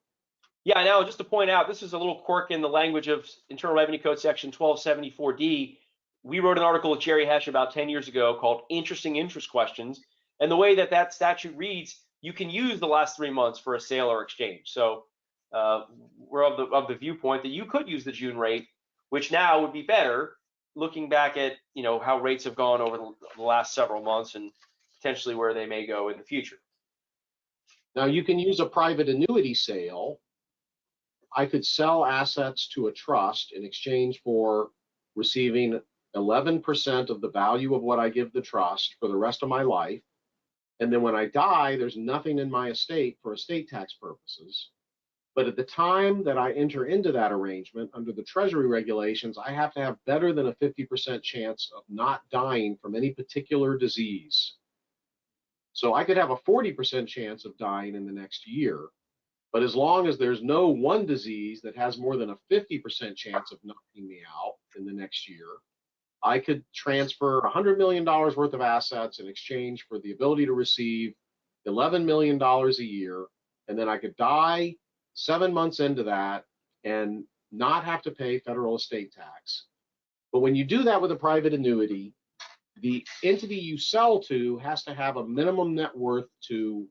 Yeah, now just to point out, this is a little quirk in the language of Internal Revenue Code section 1274D. We wrote an article with Jerry Hesh about 10 years ago called Interesting Interest Questions. And the way that statute reads, you can use the last 3 months for a sale or exchange. So we're of the viewpoint that you could use the June rate, which now would be better, looking back at how rates have gone over the last several months and potentially where they may go in the future. Now you can use a private annuity sale. I could sell assets to a trust in exchange for receiving 11% of the value of what I give the trust for the rest of my life. And then when I die, there's nothing in my estate for estate tax purposes. But at the time that I enter into that arrangement under the Treasury regulations, I have to have better than a 50% chance of not dying from any particular disease. So I could have a 40% chance of dying in the next year. But as long as there's no one disease that has more than a 50% chance of knocking me out in the next year, I could transfer $100 million worth of assets in exchange for the ability to receive $11 million a year. And then I could die 7 months into that and not have to pay federal estate tax. But when you do that with a private annuity, the entity you sell to has to have a minimum net worth to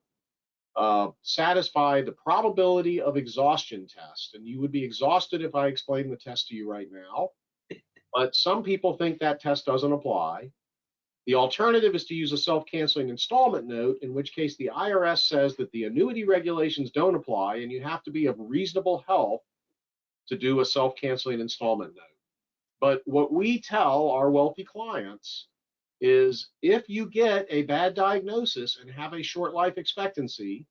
satisfy the probability of exhaustion test. And you would be exhausted if I explain the test to you right now. But some people think that test doesn't apply. The alternative is to use a self-canceling installment note, in which case the IRS says that the annuity regulations don't apply and you have to be of reasonable health to do a self-canceling installment note. But what we tell our wealthy clients is if you get a bad diagnosis and have a short life expectancy,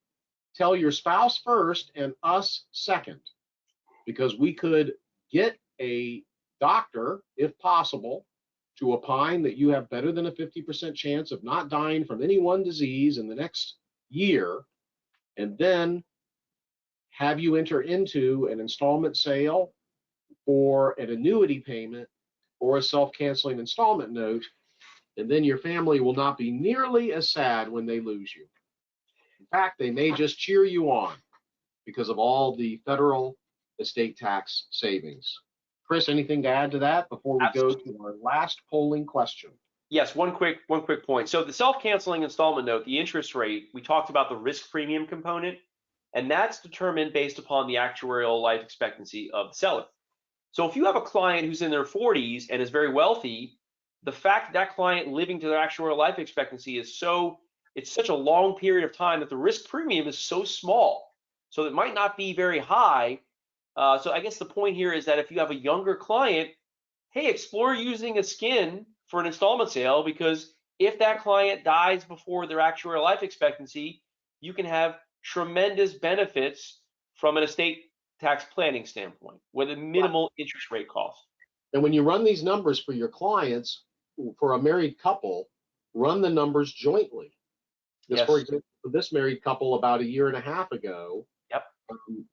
tell your spouse first and us second, because we could get a doctor, if possible, to opine that you have better than a 50% chance of not dying from any one disease in the next year, and then have you enter into an installment sale or an annuity payment or a self-canceling installment note, and then your family will not be nearly as sad when they lose you. In fact, they may just cheer you on because of all the federal estate tax savings. Chris, anything to add to that before we go to our last polling question? Yes, one quick point. So the self-canceling installment note, the interest rate, we talked about the risk premium component, and that's determined based upon the actuarial life expectancy of the seller. So if you have a client who's in their 40s and is very wealthy, the fact that client living to their actuarial life expectancy is it's such a long period of time that the risk premium is so small. So it might not be very high. So I guess the point here is that if you have a younger client, hey, explore using a skin for an installment sale, because if that client dies before their actuarial life expectancy, you can have tremendous benefits from an estate tax planning standpoint with a minimal interest rate cost. And when you run these numbers for your clients, for a married couple, run the numbers jointly. Yes. For example, for this married couple about 1.5 years ago,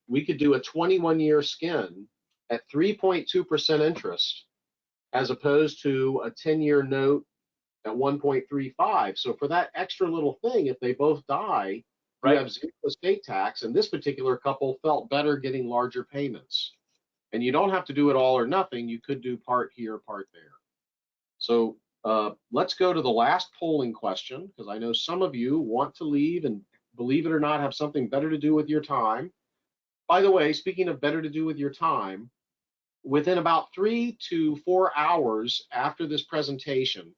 we could do a 21-year skin at 3.2% interest, as opposed to a 10-year note at 1.35. So for that extra little thing, if they both die, you Right. have zero estate tax. And this particular couple felt better getting larger payments. And you don't have to do it all or nothing. You could do part here, part there. So let's go to the last polling question, because I know some of you want to leave and, believe it or not, have something better to do with your time. By the way, speaking of better to do with your time, within about 3 to 4 hours after this presentation,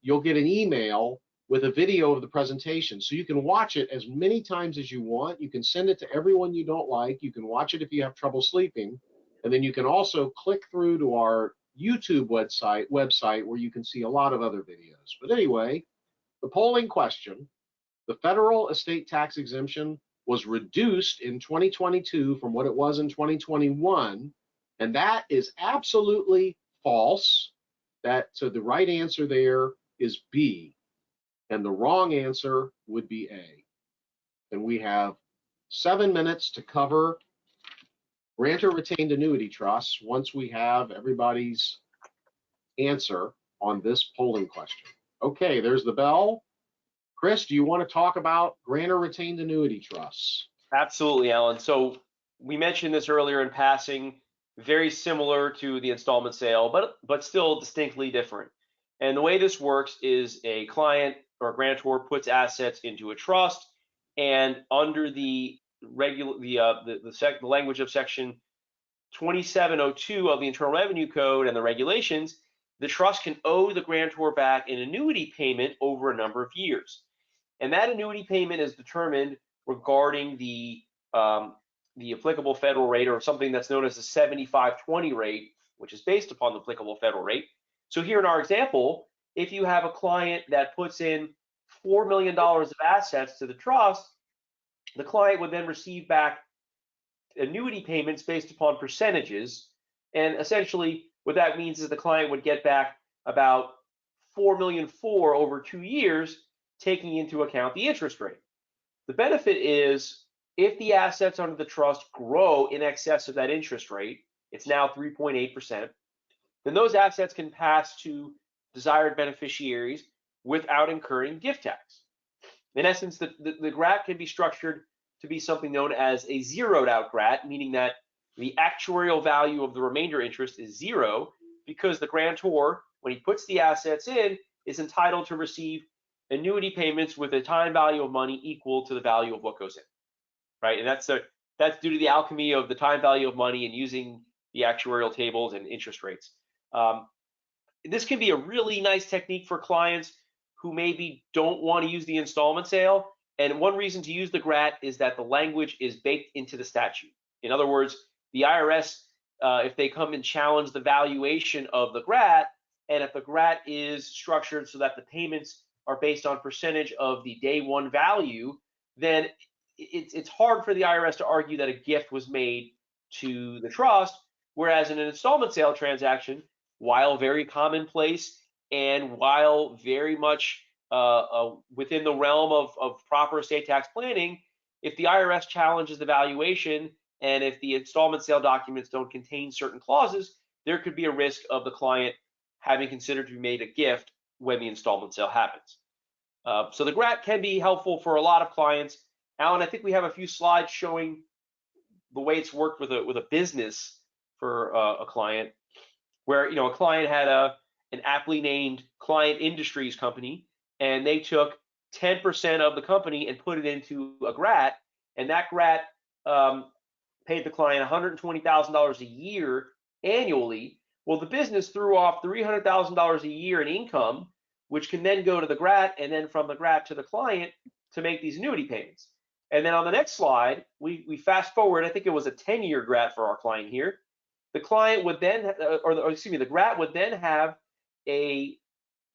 you'll get an email with a video of the presentation. So you can watch it as many times as you want. You can send it to everyone you don't like. You can watch it if you have trouble sleeping. And then you can also click through to our YouTube website where you can see a lot of other videos. But anyway, the polling question: the federal estate tax exemption was reduced in 2022 from what it was in 2021, and that is absolutely false. So the right answer there is B, and the wrong answer would be A. And we have 7 minutes to cover grantor retained annuity trusts once we have everybody's answer on this polling question. Okay, there's the bell. Chris, do you want to talk about grantor retained annuity trusts? Absolutely, Alan. So we mentioned this earlier in passing, very similar to the installment sale, but still distinctly different. And the way this works is a client or a grantor puts assets into a trust, and under the language of section 2702 of the Internal Revenue Code and the regulations, the trust can owe the grantor back an annuity payment over a number of years. And that annuity payment is determined regarding the applicable federal rate, or something that's known as the 75/20 rate, which is based upon the applicable federal rate. So here in our example, if you have a client that puts in $4 million of assets to the trust, the client would then receive back annuity payments based upon percentages. And essentially what that means is the client would get back about $4 million over 2 years, taking into account the interest rate. The benefit is if the assets under the trust grow in excess of that interest rate, it's now 3.8%, then those assets can pass to desired beneficiaries without incurring gift tax. In essence, the GRAT can be structured to be something known as a zeroed out GRAT, meaning that the actuarial value of the remainder interest is zero, because the grantor, when he puts the assets in, is entitled to receive annuity payments with a time value of money equal to the value of what goes in, right? And that's due to the alchemy of the time value of money and using the actuarial tables and interest rates. This can be a really nice technique for clients who maybe don't want to use the installment sale. And one reason to use the GRAT is that the language is baked into the statute. In other words, the IRS, if they come and challenge the valuation of the GRAT, and if the GRAT is structured so that the payments are based on percentage of the day one value, then it's hard for the IRS to argue that a gift was made to the trust. Whereas in an installment sale transaction, while very commonplace and while very much within the realm of proper estate tax planning, if the IRS challenges the valuation and if the installment sale documents don't contain certain clauses, there could be a risk of the client having considered to be made a gift when the installment sale happens. So the GRAT can be helpful for a lot of clients. Alan, I think we have a few slides showing the way it's worked with a business for a client, where a client had an aptly named client industries company, and they took 10% of the company and put it into a GRAT, and that GRAT paid the client $120,000 a year annually. Well, the business threw off $300,000 a year in income, which can then go to the GRAT, and then from the GRAT to the client to make these annuity payments. And then on the next slide, we fast forward. I think it was a 10-year GRAT for our client here. The client would then, the GRAT would then have a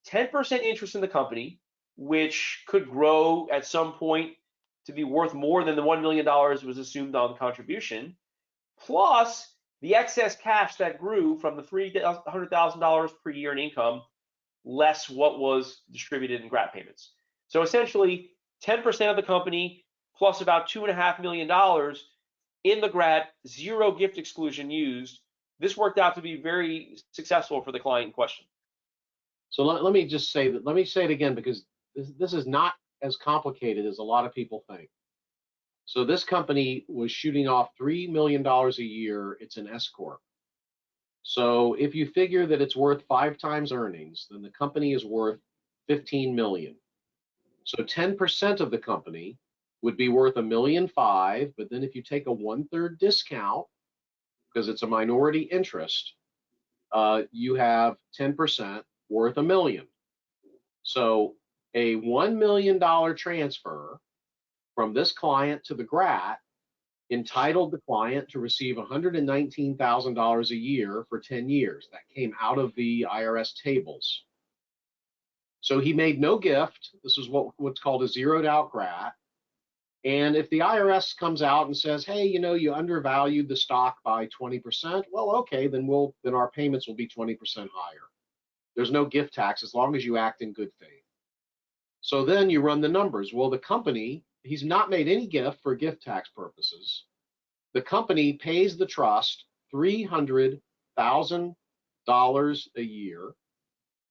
10% interest in the company, which could grow at some point to be worth more than the $1 million was assumed on the contribution, plus the excess cash that grew from the $300,000 per year in income, less what was distributed in GRAT payments. So essentially, 10% of the company plus about $2.5 million in the GRAT, zero gift exclusion used. This worked out to be very successful for the client in question. So let me just say that, let me say it again, because this is not as complicated as a lot of people think. So this company was shooting off $3 million a year. It's an S corp. So if you figure that it's worth 5 times earnings, then the company is worth 15 million. So 10% of the company would be worth $1.5 million. But then if you take a 1/3 discount, because it's a minority interest, you have 10% worth $1 million. So a $1 million transfer from this client to the GRAT entitled the client to receive $119,000 a year for 10 years. That came out of the IRS tables. So he made no gift. This is what's called a zeroed out GRAT. And if the IRS comes out and says, hey, you know, you undervalued the stock by 20%, well, okay, then our payments will be 20% higher. There's no gift tax as long as you act in good faith. So then you run the numbers. Well, the company, he's not made any gift for gift tax purposes. The company pays the trust $300,000 a year.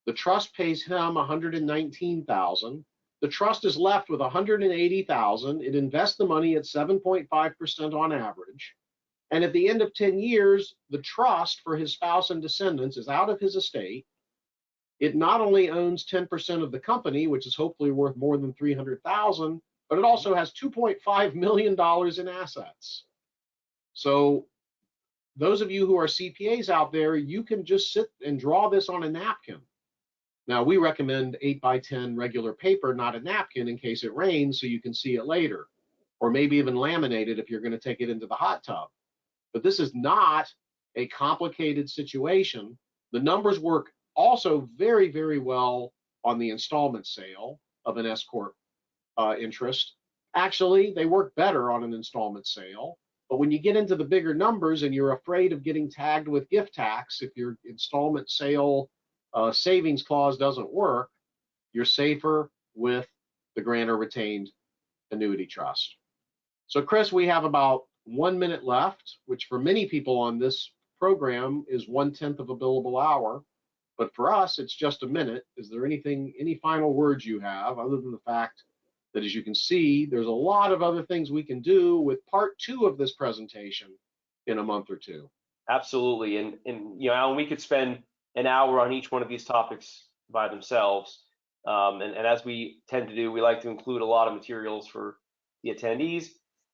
The trust pays him $119,000. The trust is left with $180,000. It invests the money at 7.5% on average. And at the end of 10 years, the trust for his spouse and descendants is out of his estate. It not only owns 10% of the company, which is hopefully worth more than $300,000, but it also has $2.5 million in assets. So those of you who are CPAs out there, you can just sit and draw this on a napkin. Now, we recommend 8x10 regular paper, not a napkin, in case it rains so you can see it later, or maybe even laminate it if you're going to take it into the hot tub. But this is not a complicated situation. The numbers work also very, very well on the installment sale of an S corp interest. Actually, they work better on an installment sale. But when you get into the bigger numbers and you're afraid of getting tagged with gift tax, if your installment sale savings clause doesn't work, you're safer with the grantor retained annuity trust. So Chris, we have about 1 minute left, which for many people on this program is 1/10 of a billable hour. But for us, it's just a minute. Is there any final words you have, other than the fact that, as you can see, there's a lot of other things we can do with part 2 of this presentation in a month or two? Absolutely. And you know, Alan, we could spend an hour on each one of these topics by themselves. And as we tend to do, we like to include a lot of materials for the attendees.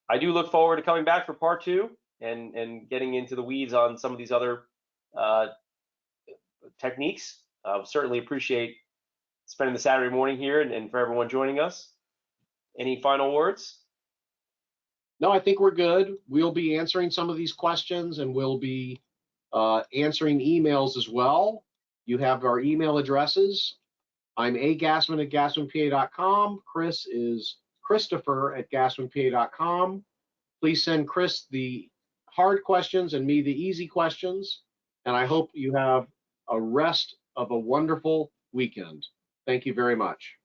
I do look forward to coming back for part 2 and getting into the weeds on some of these other techniques. Certainly appreciate spending the Saturday morning here and for everyone joining us. Any final words? No, I think we're good. We'll be answering some of these questions, and we'll be answering emails as well. You have our email addresses. I'm agassman@gassmanpa.com. Chris is Christopher@gassmanpa.com. Please send Chris the hard questions and me the easy questions. And I hope you have a rest of a wonderful weekend. Thank you very much.